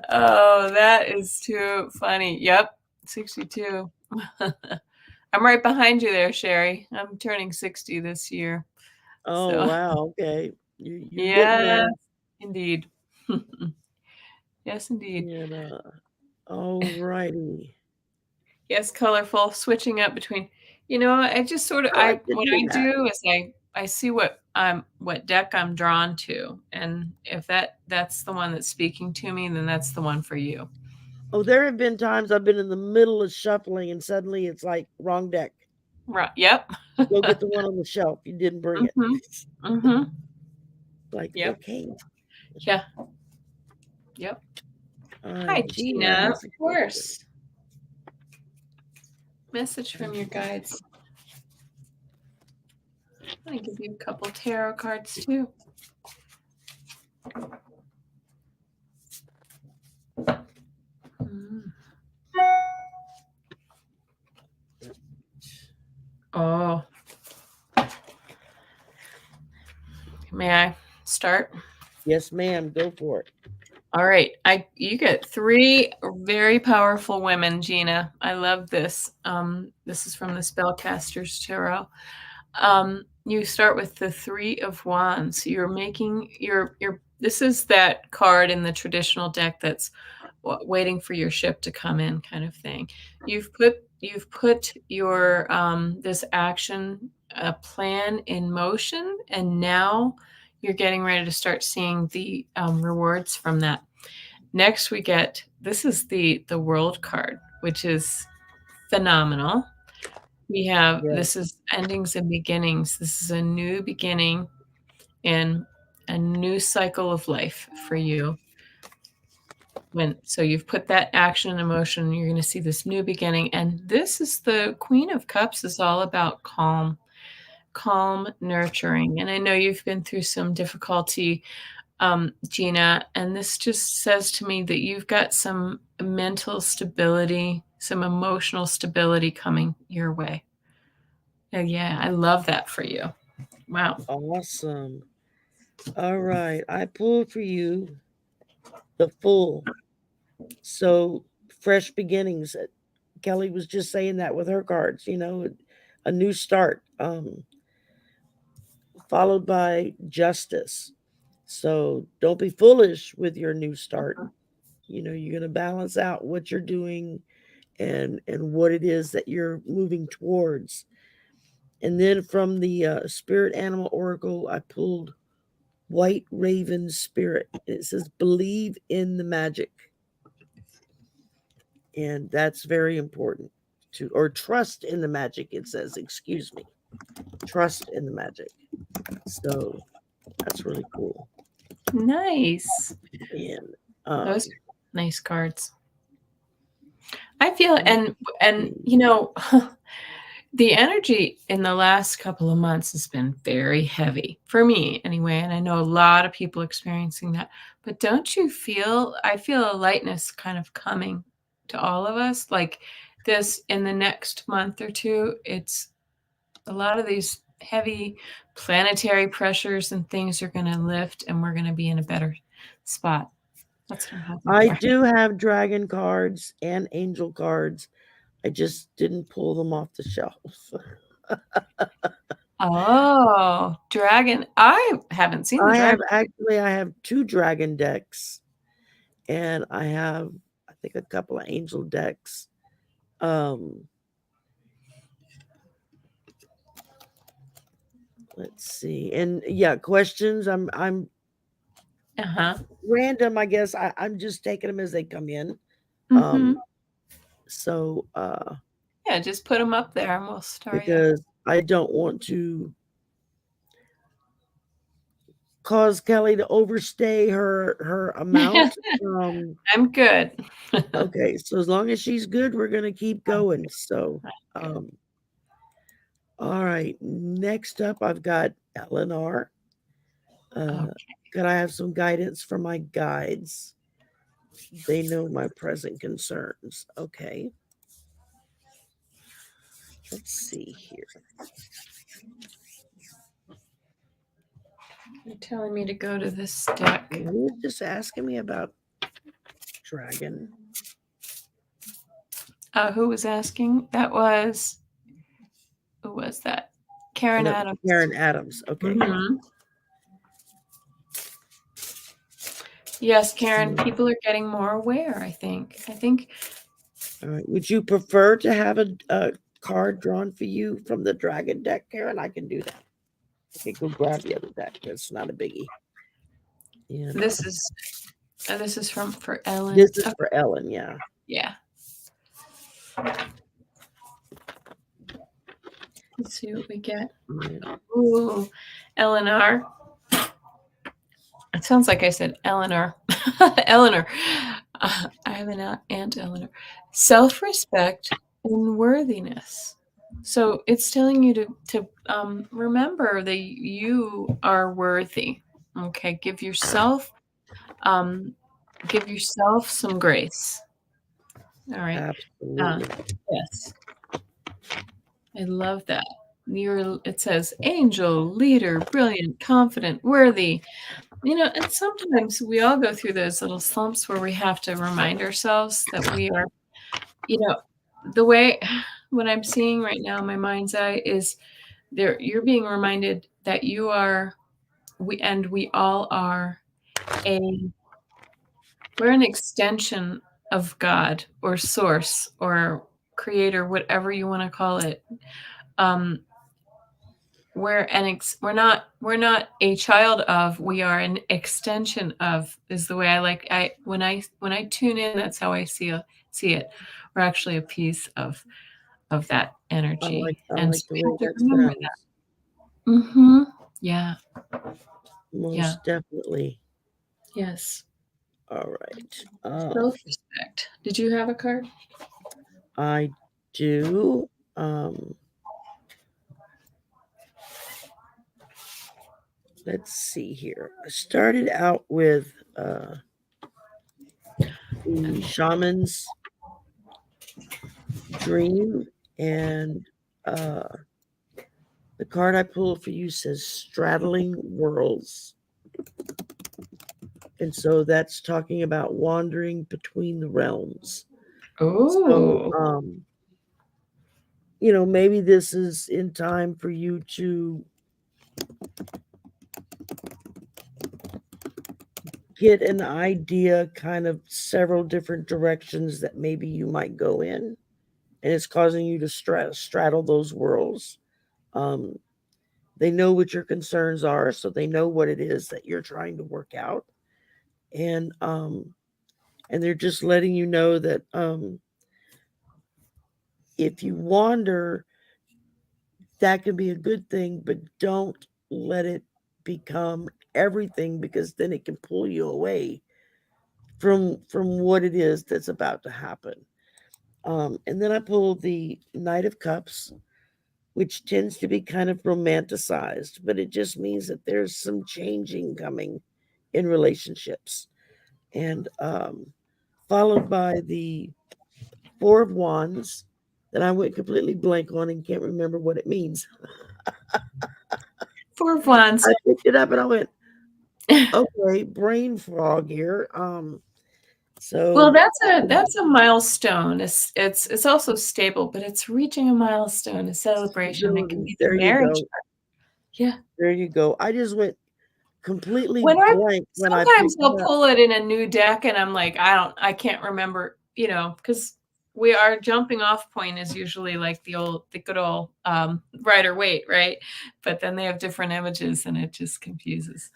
Oh, that is too funny. Yep, 62. I'm right behind you there, Sherry. I'm turning 60 this year. Oh, so. Wow. Okay. You're Yes, getting there. Indeed. Yes, indeed. And, all righty. Yes, colorful, switching up between, I just sort of, what I do is I see what deck I'm drawn to. And if that's the one that's speaking to me, then that's the one for you. Oh, there have been times I've been in the middle of shuffling and suddenly it's like wrong deck. Right. Yep. Go get the one on the shelf. You didn't bring it. Mm-hmm. Like, yep. Okay. Yeah. Yep. Hi, Gina. Of course. Message from your guides. I'm going to give you a couple tarot cards too. Oh. May I start? Yes, ma'am. Go for it. All right. You get 3 very powerful women, Gina. I love this. This is from the Spellcaster's Tarot. You start with the 3 of Wands. You're making this is that card in the traditional deck that's waiting for your ship to come in, kind of thing. You've put your this action plan in motion, and now you're getting ready to start seeing the rewards from that. Next, we get, this is the World card, which is phenomenal. We have, this is endings and beginnings. This is a new beginning and a new cycle of life for you. So you've put that action and emotion, you're going to see this new beginning. And this is the Queen of Cups is all about calm, nurturing. And I know you've been through some difficulty, Gina, and this just says to me that you've got some mental stability, some emotional stability coming your way. Yeah, I love that for you. Wow. Awesome. All right. I pulled for you the Fool. So fresh beginnings. Kelly was just saying that with her cards, a new start, followed by justice. So don't be foolish with your new start. You're going to balance out what you're doing and what it is that you're moving towards. And then from the Spirit Animal Oracle, I pulled White Raven Spirit. It says, believe in the magic. And that's very important or trust in the magic. It says, excuse me, trust in the magic. So that's really cool. Nice. And those are nice cards. I feel, and the energy in the last couple of months has been very heavy for me anyway. And I know a lot of people experiencing that, but don't you feel, I feel a lightness kind of coming to all of us like this in the next month or two. It's a lot of these heavy planetary pressures and things are going to lift and we're going to be in a better spot. That's what I'm hoping for. I do have dragon cards and angel cards. I just didn't pull them off the shelf. Oh, dragon. I haven't seen the dragon. I have 2 dragon decks, and I have, I think, a couple of angel decks. Let's see. And yeah, questions. I'm random, I guess. I'm just taking them as they come in. So yeah, just put them up there and we'll start. Because I don't want to cause Kelly to overstay her amount. I'm good. Okay, so as long as she's good, we're gonna keep going. So all right. Next up, I've got Eleanor. Could I have some guidance from my guides? They know my present concerns. Okay. Let's see here. You're telling me to go to this deck. Who was just asking me about dragon? Who was asking? That was, who was that? Karen Adams. Karen Adams. Okay. Yes, Karen, people are getting more aware, I think. All right. Would you prefer to have a card drawn for you from the dragon deck, Karen? I can do that. Okay, go grab the other deck. It's not a biggie. Yeah. This is for Ellen. This is for Ellen, yeah. Yeah. Let's see what we get. Yeah. Ooh, Eleanor. It sounds like I said Eleanor. Eleanor. I have an Aunt Eleanor. Self-respect and worthiness. So it's telling you to remember that you are worthy. Okay, give yourself some grace. All right. Absolutely. Yes. I love that. It says angel, leader, brilliant, confident, worthy. And sometimes we all go through those little slumps where we have to remind ourselves that we are, the way what I'm seeing right now in my mind's eye is there, you're being reminded that you are, we all are we're an extension of God or source or creator, whatever you want to call it. We're not a child of, we are an extension of, is the way I like. When I tune in, that's how I see it. We're actually a piece of that energy. I like the way that sounds. That. Yeah. Most definitely. Yes. All right. Self-respect. Did you have a card? I do. Let's see here. I started out with the shaman's dream, and the card I pulled for you says straddling worlds. And so that's talking about wandering between the realms. Oh. So, maybe this is in time for you to get an idea, kind of several different directions that maybe you might go in, and it's causing you to straddle those worlds. They know what your concerns are, so they know what it is that you're trying to work out, and they're just letting you know that if you wander, that can be a good thing, but don't let it become everything, because then it can pull you away from what it is that's about to happen. And then I pull the Knight of Cups, which tends to be kind of romanticized, but it just means that there's some changing coming in relationships. And followed by the Four of Wands that I went completely blank on and can't remember what it means. Four of Wands. I picked it up and I went, okay, brain fog here. So well, that's a milestone. It's also stable, but it's reaching a milestone, a celebration. It can be the there you marriage. go. Yeah. There you go. I just went completely When blank when I picked sometimes I'll it up. pull it in a new deck and I'm like, I can't remember, because our jumping off point is usually like the good old Rider-Waite, right? But then they have different images and it just confuses.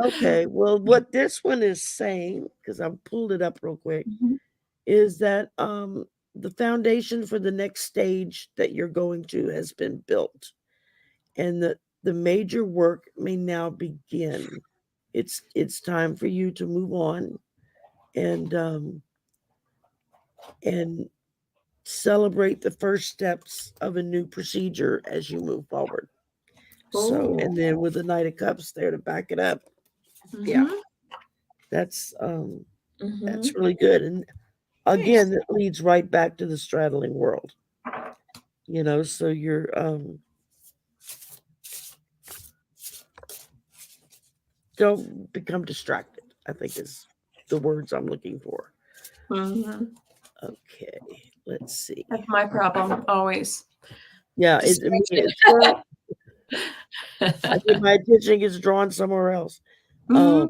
Okay, well, what this one is saying, because I pulled it up real quick, Mhm. is that the foundation for the next stage that you're going to has been built, and the major work may now begin. It's time for you to move on and celebrate the first steps of a new procedure as you move forward. So, and then with the Knight of Cups there to back it up, yeah, Mhm. that's Mhm. really good. And Nice. again, it leads right back to the straddling world. So you're don't become distracted, I think is the words I'm looking for. Mhm. Okay, let's see. That's my problem always. Yeah, Distraction. I get my attention gets drawn somewhere else. Mhm.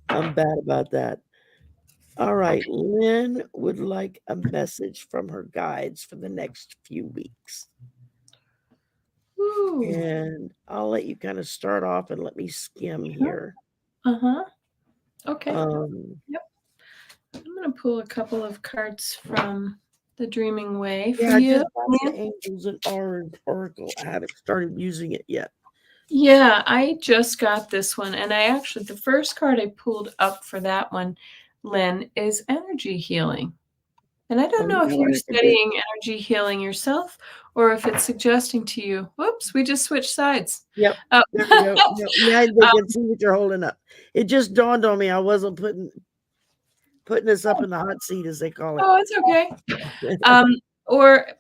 I'm bad about that. All right, Lynn would like a message from her guides for the next few weeks. Ooh. And I'll let you kind of start off and let me skim here. Uh-huh. Okay. Um, Yep. I'm going to pull a couple of cards from the Dreaming Way for yeah, I you. just got the Angels and Oracle. I haven't started using it yet. Yeah, I just got this one. And the first card I pulled up for that one, Lynn, is energy healing. And I don't know if you're studying energy healing yourself or if it's suggesting to you, whoops, we just switched sides. Yep. Oh. There we go. Now they can see what you're holding up. It just dawned on me I wasn't putting this up in the hot seat, as they call it. Oh, it's okay.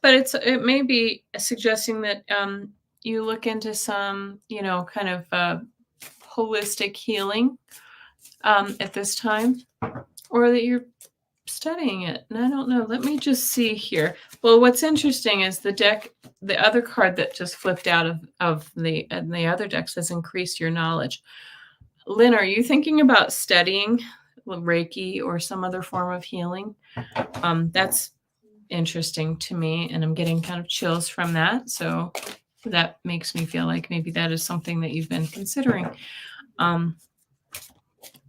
But it may be suggesting that you look into some, kind of holistic healing at this time, or that you're studying it. And I don't know. Let me just see here. Well, what's interesting is the other card that just flipped out of the other deck says increase your knowledge. Lynn, are you thinking about studying Reiki or some other form of healing? That's interesting to me, and I'm getting kind of chills from that. So that makes me feel like maybe that is something that you've been considering.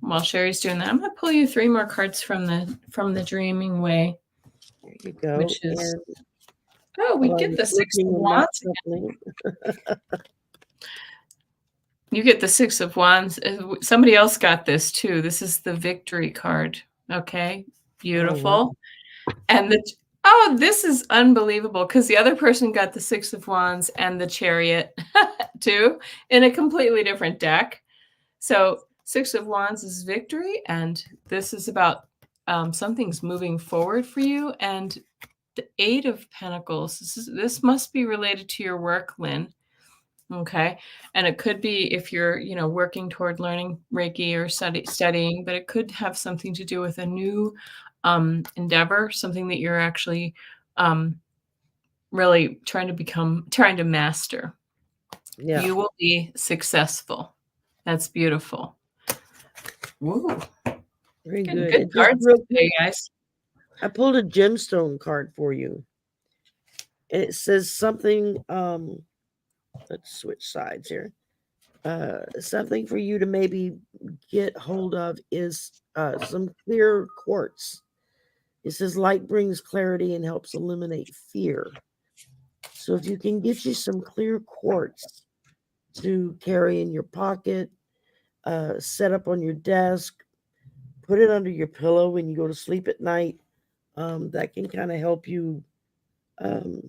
While Sherry's doing that, I'm going to pull you 3 more cards from the Dreaming Way. There you go. Which is we get the 6 of Wands. You get the 6 of Wands. Somebody else got this too. This is the Victory card. Okay, beautiful. Oh, wow. And this is unbelievable because the other person got the 6 of Wands and the Chariot too in a completely different deck. So 6 of Wands is victory, and this is about something's moving forward for you. And the 8 of Pentacles, this must be related to your work, Lynn. Okay. And it could be if you're, working toward learning Reiki or studying, but it could have something to do with a new endeavor, something that you're actually really trying to master, you will be successful. That's beautiful. Woo. Very Getting good. good And just cards real today, quick, guys. I pulled a gemstone card for you. And it says something, let's switch sides here. Something for you to maybe get hold of is some clear quartz. It says light brings clarity and helps eliminate fear. So if you can get you some clear quartz to carry in your pocket, set up on your desk, put it under your pillow when you go to sleep at night, that can kind of help you um,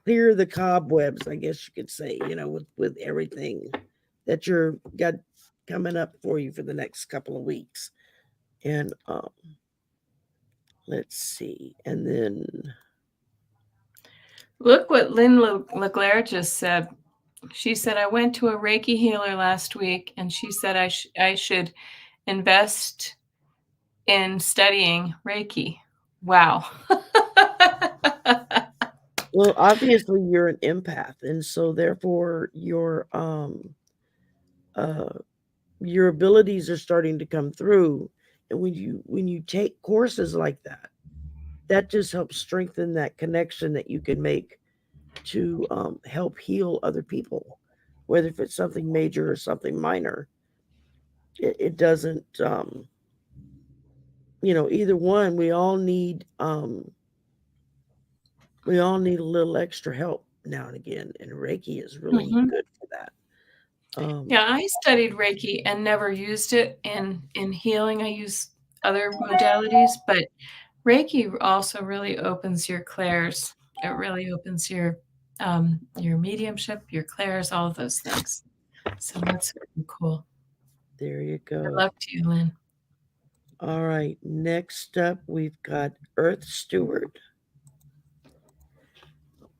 clear the cobwebs, I guess you could say, with everything that you're got coming up for you for the next couple of weeks. And let's see. And then Look what Lynn LeClaire just said. She said, I went to a Reiki healer last week, and she said I should invest in studying Reiki. Wow. well, obviously you're an empath, and so therefore your abilities are starting to come through. And when you take courses like that, that just helps strengthen that connection that you can make to help heal other people, whether if it's something major or something minor. It doesn't, either one. We all need a little extra help now and again, and Reiki is really good for that. Yeah, I studied Reiki and never used it in healing. I use other modalities, but Reiki also really opens your clairs. It really opens your mediumship, your clairs, all of those things. So that's really cool. There you go. Good luck to you, Lynn. All right. Next up, we've got Earth Steward,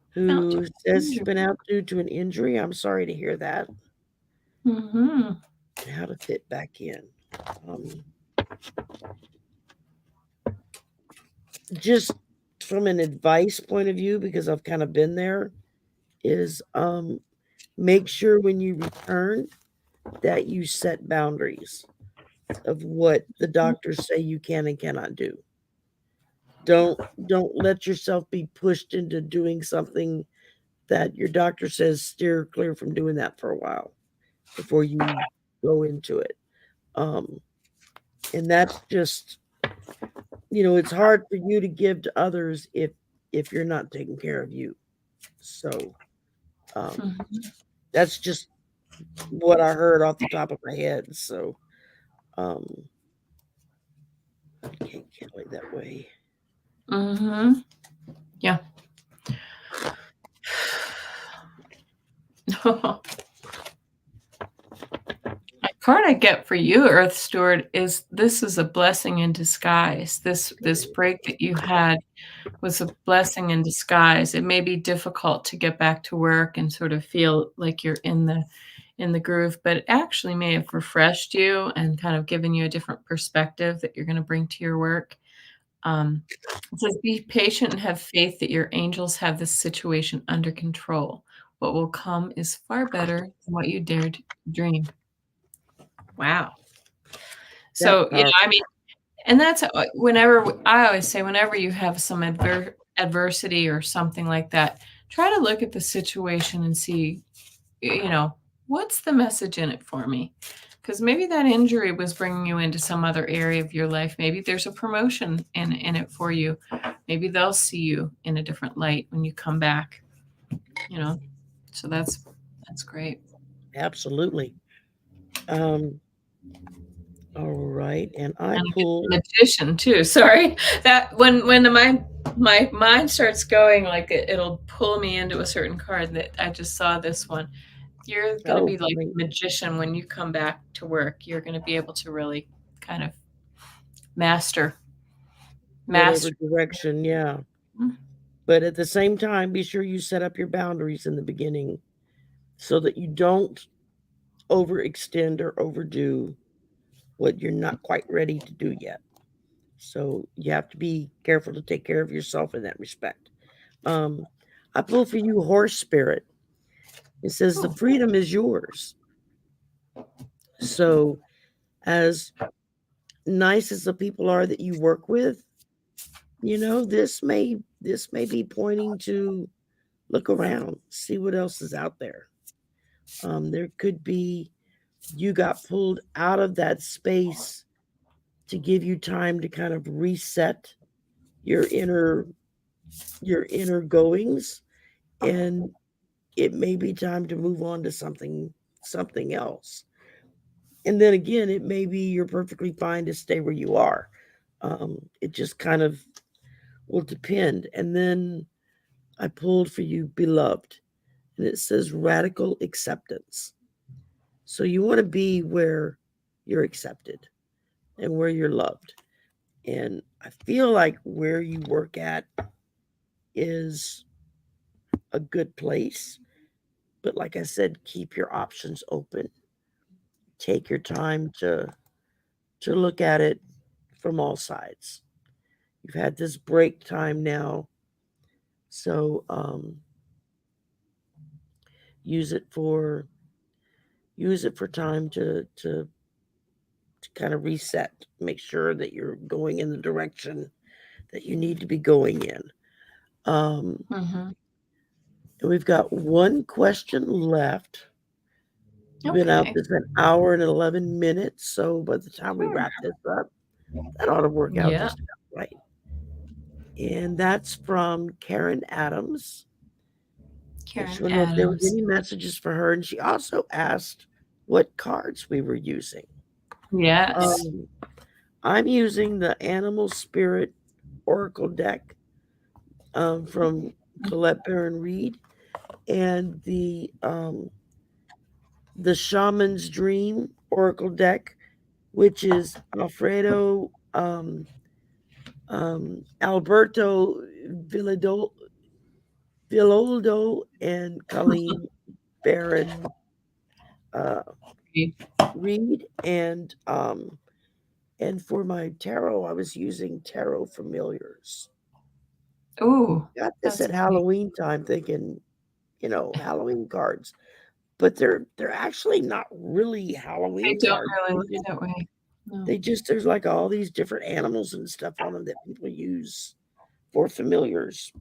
who says he's been out due to an injury. I'm sorry to hear that. Mm-hmm. How to fit back in. Just from an advice point of view, because I've kind of been there, is make sure when you return that you set boundaries of what the doctors say you can and cannot do. Don't let yourself be pushed into doing something that your doctor says steer clear from doing that for a while before you go into it. And that's just, it's hard for you to give to others if you're not taking care of you. So that's just what I heard off the top of my head. So I can't lay that way. Mm-hmm. Yeah. A card I get for you, Earth Steward, is this is a blessing in disguise. This break that you had was a blessing in disguise. It may be difficult to get back to work and sort of feel like you're in the groove, but it actually may have refreshed you and kind of given you a different perspective that you're going to bring to your work. It says, be patient and have faith that your angels have this situation under control. What will come is far better than what you dared dream. Wow. So, I mean, and that's whenever I always say, whenever you have some adversity or something like that, try to look at the situation and see, what's the message in it for me? Because maybe that injury was bringing you into some other area of your life. Maybe there's a promotion in it for you. Maybe they'll see you in a different light when you come back. So that's great. Absolutely. All right, and I pulled magician too. Sorry, that when my mind starts going, like it'll pull me into a certain card. That I just saw this one. You're going to be like a magician when you come back to work. You're going to be able to really kind of master whatever direction, yeah. But at the same time, be sure you set up your boundaries in the beginning so that you don't overextend or overdo what you're not quite ready to do yet. So you have to be careful to take care of yourself in that respect. I pull for you horse spirit. It says the freedom is yours. So as nice as the people are that you work with, this may be pointing to look around, see what else is out there. There could be you got pulled out of that space to give you time to kind of reset your inner goings, and it may be time to move on to something else. And then again, it may be you're perfectly fine to stay where you are. It just kind of will depend. And then I pulled for you beloved, and it says radical acceptance. So you want to be where you're accepted and where you're loved. And I feel like where you work at is a good place. But like I said, keep your options open. Take your time to look at it from all sides. You've had this break time now, so use it for time to kind of reset. Make sure that you're going in the direction that you need to be going in. And we've got one question left. We've been out this an hour and 11 minutes, so by the time we wrap this up, that ought to work out just about right. And that's from Karen Adams. She wanted to know if there was any messages for her, and she also asked what cards we were using. Yes. I'm using the Animal Spirit Oracle deck from Colette Baron Reed, and the Shaman's Dream Oracle deck, which is Alfredo Alberto Villoldo and Colleen Baron Reed, and for my tarot, I was using Tarot Familiars. Oh, got this at Halloween time, thinking, Halloween cards, but they're actually not really Halloween They don't cards. really look that way. No. They just there's like all these different animals and stuff on them that people use for familiars.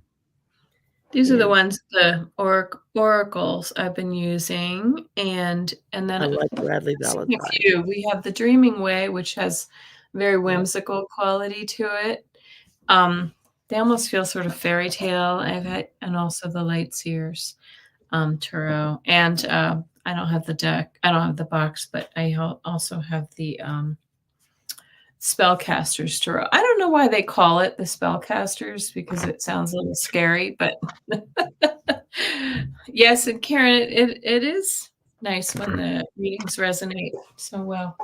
These are the ones, the oracles I've been using, and then I like Bradley Valentine. We have the Dreaming Way, which has very whimsical quality to it. They almost feel sort of fairy tale. And also the Light Seers tarot, and I don't have the deck. I don't have the box, but I also have the Spellcasters tarot. I don't know why they call it the Spellcasters, because it sounds a little scary, but yes, and Karen, it is nice when the readings resonate so well.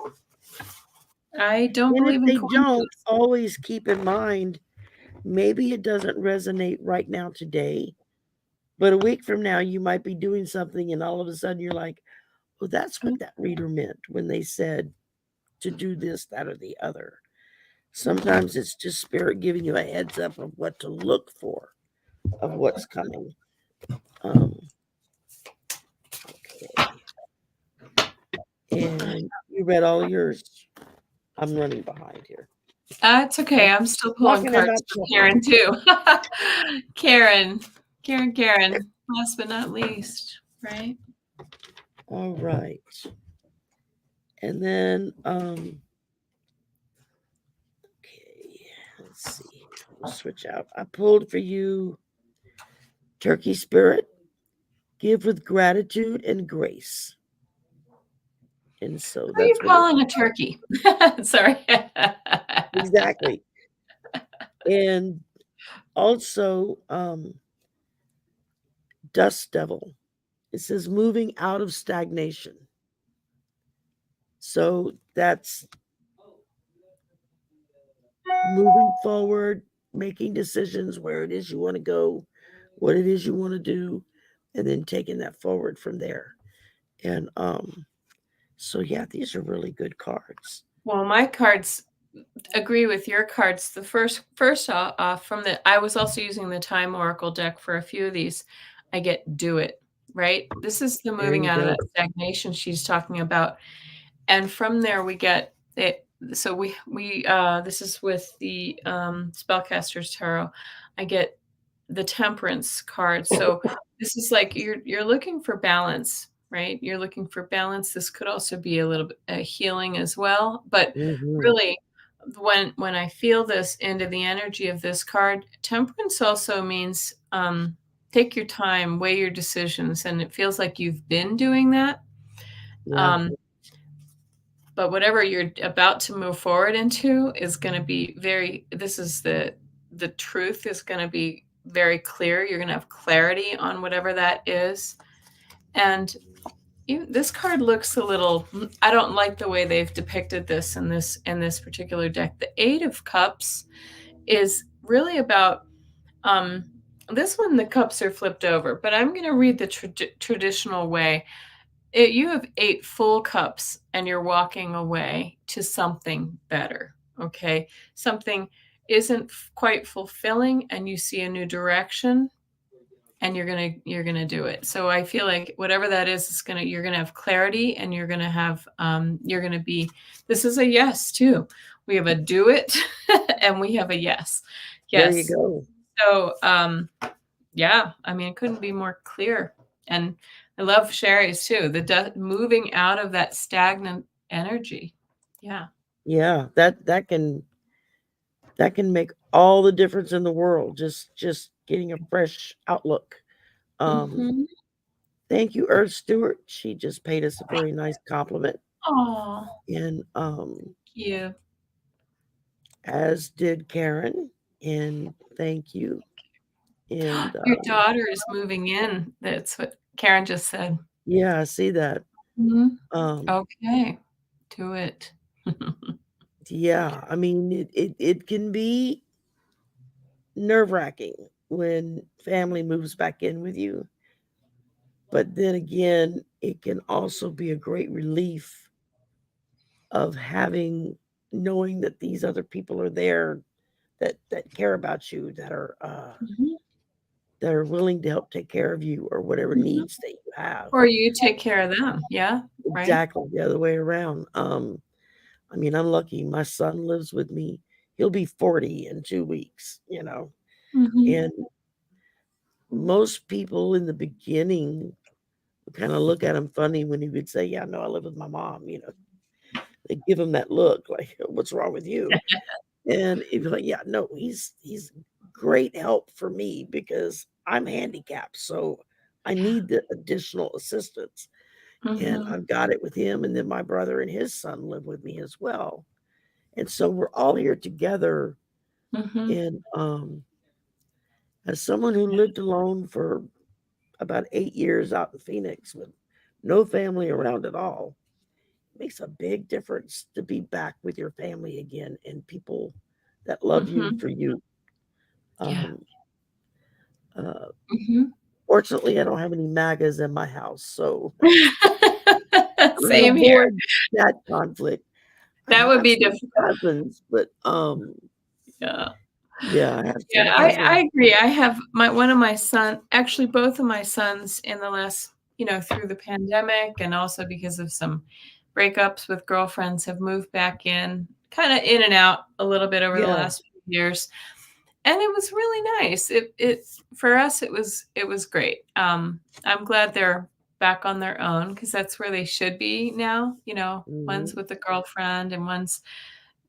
I don't believe in coincidence. Don't always keep in mind, maybe it doesn't resonate right now today, but a week from now you might be doing something and all of a sudden you're like, oh, that's what that reader meant when they said to do this, that, or the other. Sometimes it's just spirit giving you a heads up of what to look for, of what's coming. Okay. And you read all yours. I'm running behind here. It's okay. I'm still pulling cards for Karen too. Karen. Last but not least, right? All right. And then, okay, let's see. We'll switch out. I pulled for you Turkey Spirit. Give with gratitude and grace. And so that's what you're calling a turkey. Sorry. Exactly. And also, Dust Devil. It says moving out of stagnation. So that's moving forward, making decisions where it is you want to go, what it is you want to do, and then taking that forward from there. And so yeah, these are really good cards. Well, my cards agree with your cards. The first off from I was also using the Time Oracle deck for a few of these. I get do it, right? This is the There moving you out of go. that stagnation she's talking about. And from there we get it. So we this is with the Spellcasters Tarot. I get the Temperance card. So this is like you're looking for balance, right? You're looking for balance. This could also be a little bit healing as well, but Hmm. really when I feel this into the energy of this card, Temperance also means take your time, weigh your decisions, and it feels like you've been doing that. Yeah. Um, but whatever you're about to move forward into is going to be this is the truth is going to be very clear. You're going to have clarity on whatever that is. And this card looks a little, I don't like the way they've depicted this in this particular deck. The Eight of Cups is really about um this one, the cups are flipped over, but I'm going to read the traditional way. You have 8 full cups and you're walking away to something better. Okay. Something isn't quite fulfilling and you see a new direction and you're gonna do it. So I feel like whatever that is, you're gonna have clarity and you're gonna be, this is a yes too. We have a do it and we have a yes. There you Yes. go. So yeah, I mean, it couldn't be more clear. And I love Sherry's too, the moving out of that stagnant energy. Yeah. Yeah. That can make all the difference in the world. Just getting a fresh outlook. Um, Mm-hmm. Thank you, Earth Stewart. She just paid us a very nice compliment. Oh, And you. as did Karen. And thank you. And Your daughter is moving in. That's what Karen just said. yeah, I see that. Mhm. Um, Okay. Do it. yeah, I mean it can be nerve-wracking when family moves back in with you. But then again, it can also be a great relief of knowing that these other people are there that care about you, Mhm. that are willing to help take care of you or whatever Mhm. needs that you have. Or you take care of them. Yeah. Right. Exactly the other way around. I mean, I'm lucky. My son lives with me. He'll be 40 in 2 weeks, Mhm. and most people in the beginning would kind of look at him funny when he would say, "Yeah, no, I live with my mom." They give him that look like, "What's wrong with you?" And he'd be like, "Yeah, no, he's great help for me because I'm handicapped, so I need the additional assistance." And Mhm. I've got it with him, and then my brother and his son live with me as well. And so we're all here together. Mhm. And as someone who lived alone for about 8 years out in Phoenix with no family around at all, it makes a big difference to be back with your family again and people that love you Mhm. for you. Yeah. Um, uh, Mhm. Fortunately, I don't have any MAGAs in my house, so I Same here. avoid that conflict. I That would have be some difficult. cousins, but Yeah. yeah, I have Yeah, some I cousins. agree. I have one of my son, actually both of my sons in the last, through the pandemic and also because of some breakups with girlfriends have moved back kind of in and out a little bit over the Yeah. last few years. And it was really nice. It for us it was great. I'm glad they're back on their own because that's where they should be now. One's Mhm. with a girlfriend and one's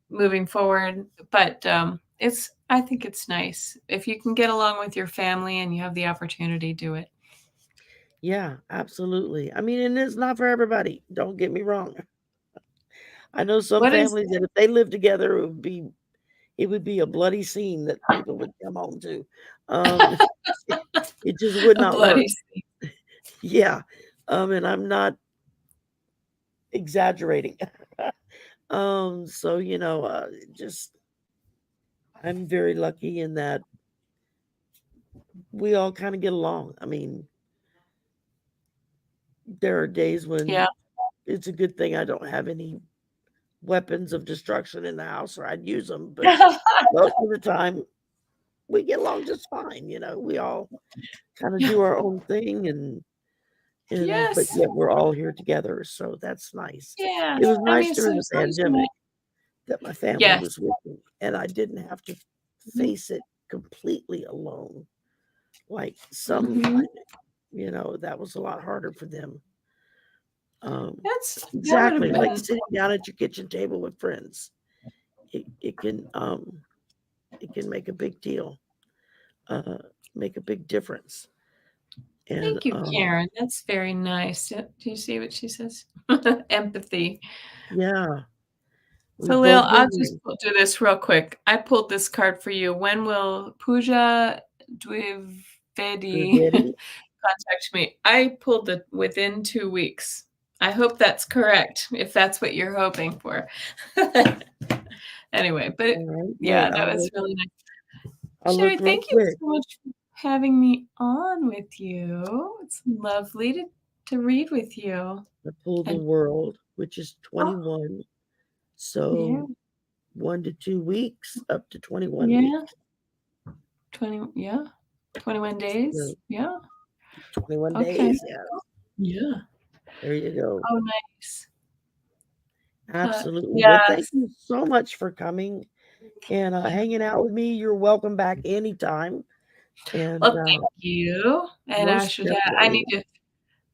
moving forward. But I think it's nice if you can get along with your family and you have the opportunity, do it. Yeah, absolutely. I mean, and it's not for everybody. Don't get me wrong. I know some What is families that if they lived together, it would be a bloody scene that people would come home to. Um, it just would a not bloody work. sea? Yeah. And I'm not exaggerating. So just I'm very lucky in that we all kind of get along. I mean, there are days when Yeah. it's a good thing I don't have any weapons of destruction in the house, or I'd use them. But most of the time, we get along just fine. We all kind of do our own thing, and but Yes. yet we're all here together. So that's nice. Yeah. It was I nice mean, so during the as long as you pandemic that my family yes. was with me, and I didn't have to face it completely alone. Like some, that was a lot harder for them. That would have Exactly, like been sitting down at your kitchen table with friends. It can make a big deal, make a big difference. And thank you, Karen. That's very nice. Do you see what she says? Empathy. yeah, we So, Lil, both I'll been just there. do this real quick. I pulled this card for you. When will Pooja Dwivedi Ready? contact me? I pulled it within 2 weeks. I hope that's correct, if that's what you're hoping for. Anyway, but All right, yeah, good. that was really nice. I'll Sherry, look real thank you quick. so much for having me on with you. It's lovely to read with you. I pulled the And world, which is oh, 21. yeah, So 1 to 2 weeks, up to 21 yeah, weeks. 21 days. So Yeah. 21 Okay. days. Yeah. Yeah. There you go. Oh, nice. Absolutely. Well, thank Yes. you so much for coming and hanging out with me. You're welcome back anytime. And Well, thank you. And I most should definitely,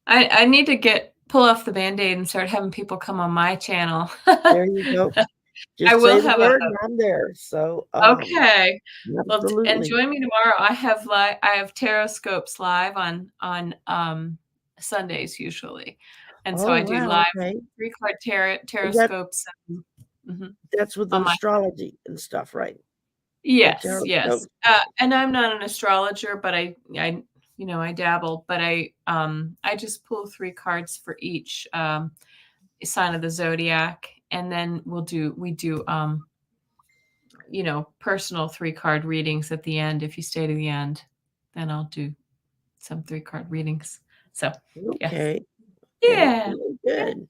I need to pull off the Band-Aid and start having people come on my channel. there you go. I Just will say the have word and I'm there. So, okay. Well, and absolutely. join me tomorrow. I have tarot scopes live on Sundays usually. And so Oh, I do wow. live Okay. 3-card tarot That scopes that's with on my astrology and stuff, right? The yes, tarot yes. scope. And I'm not an astrologer, but I dabble, but I just pull 3 cards for each sign of the zodiac, and then we do personal 3-card readings at the end. If you stay to the end, then I'll do some 3-card readings. So, yes. Okay. Well, Yeah. really good.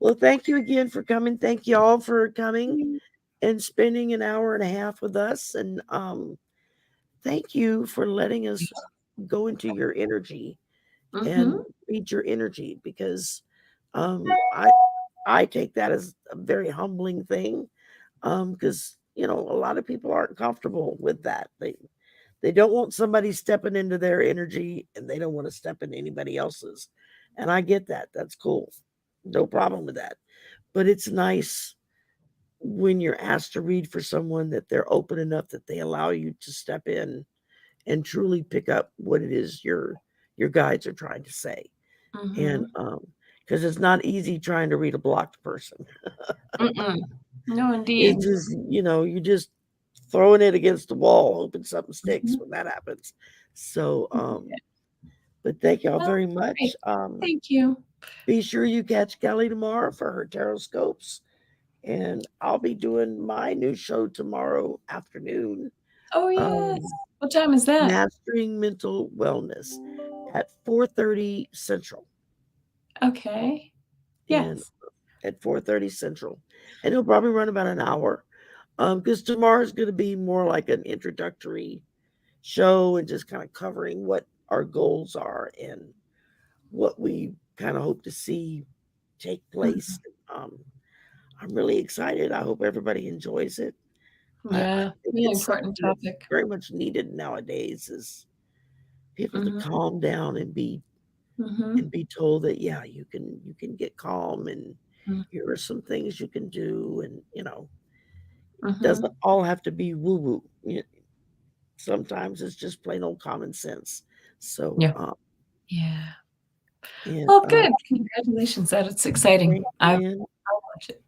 Well, thank you again for coming. Thank you all for coming and spending an hour and a half with us. And thank you for letting us go into your energy and Mhm. read your energy, because I take that as a very humbling thing, because a lot of people aren't comfortable with that. They don't want somebody stepping into their energy, and they don't want to step into anybody else's. And I get that. That's cool. No problem with that. But it's nice when you're asked to read for someone that they're open enough that they allow you to step in and truly pick up what it is your guides are trying to say. And Mhm. because it's not easy trying to read a blocked person. Mm-mm. No, It's indeed. just, you just throwing it against the wall, hoping something sticks Mhm. when that happens. So, Yeah. but thank y'all Well, very great. much. Thank you. Be sure you catch Kelly tomorrow for her tarot scopes. And I'll be doing my new show tomorrow afternoon, Oh, yes. um, What time is that? Mastering Mental Wellness at 4:30 Central. Okay. And Yes. at 4:30 Central. And it'll probably run about an hour. Because tomorrow's going to be more like an introductory show and just kind of covering what our goals are and what we kind of hope to see take place. Mhm. I'm really excited. I hope everybody enjoys it. I Yeah. think Really it's something important that's topic. very much needed nowadays, is people to Mhm. calm down and Mhm. be told that, yeah, you can get calm, and Mm. here are some things you can do, and it doesn't Mhm. all have to be woo woo. Sometimes it's just plain old common sense. So Yeah. Yeah. and Well, good. Congratulations. That's exciting. thank you, man. I'll watch it.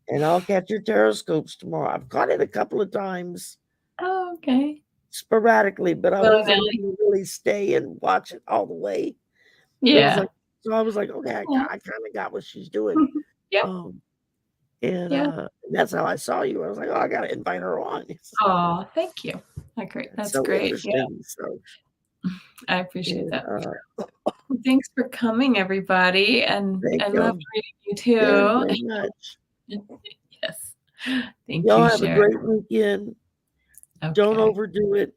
And I'll catch your teroscopes tomorrow. I've caught it a couple of times Oh, okay. sporadically, but I wasn't Willy-nilly. able to really stay and watch it all the way. It was Yeah. like, so I was like, okay, Yeah. I kind of got what she's doing. Yep. Um, and Yeah. that's how I saw you. I was like, oh, I got to invite her on. Oh, thank you. That's That's so great. Yeah. interesting. So, I appreciate and that. Well, thanks for coming, everybody, and thank I loved you reading you very, too. very much. Yes. Thank Y'all you, have a Sharon. great weekend. Don't Okay. overdo it.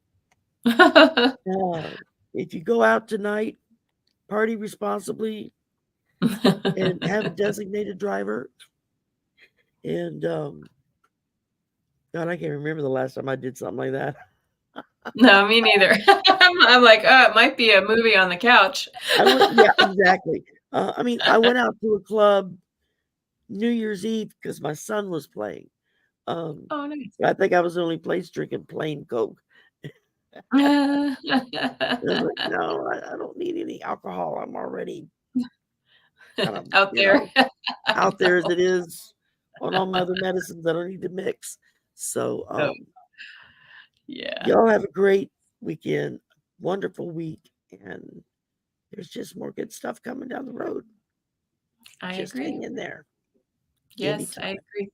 If you go out tonight, party responsibly and have a designated driver. And God, I can't remember the last time I did something like that. No, me neither. I'm like, oh, it might be a movie on the couch. Yeah, exactly. I mean, I went out to a club New Year's Eve because my son was playing. Oh, nice. I think I was the only place drinking plain Coke. I was like, no, I don't need any alcohol. I'm already kind of, out there. out there as it is on all my other medicines. I don't need to mix. So, Yeah. y'all have a great weekend, wonderful week, and there's just more good stuff coming down the road. I Just agree. hang in there. Yes, I Anytime. agree.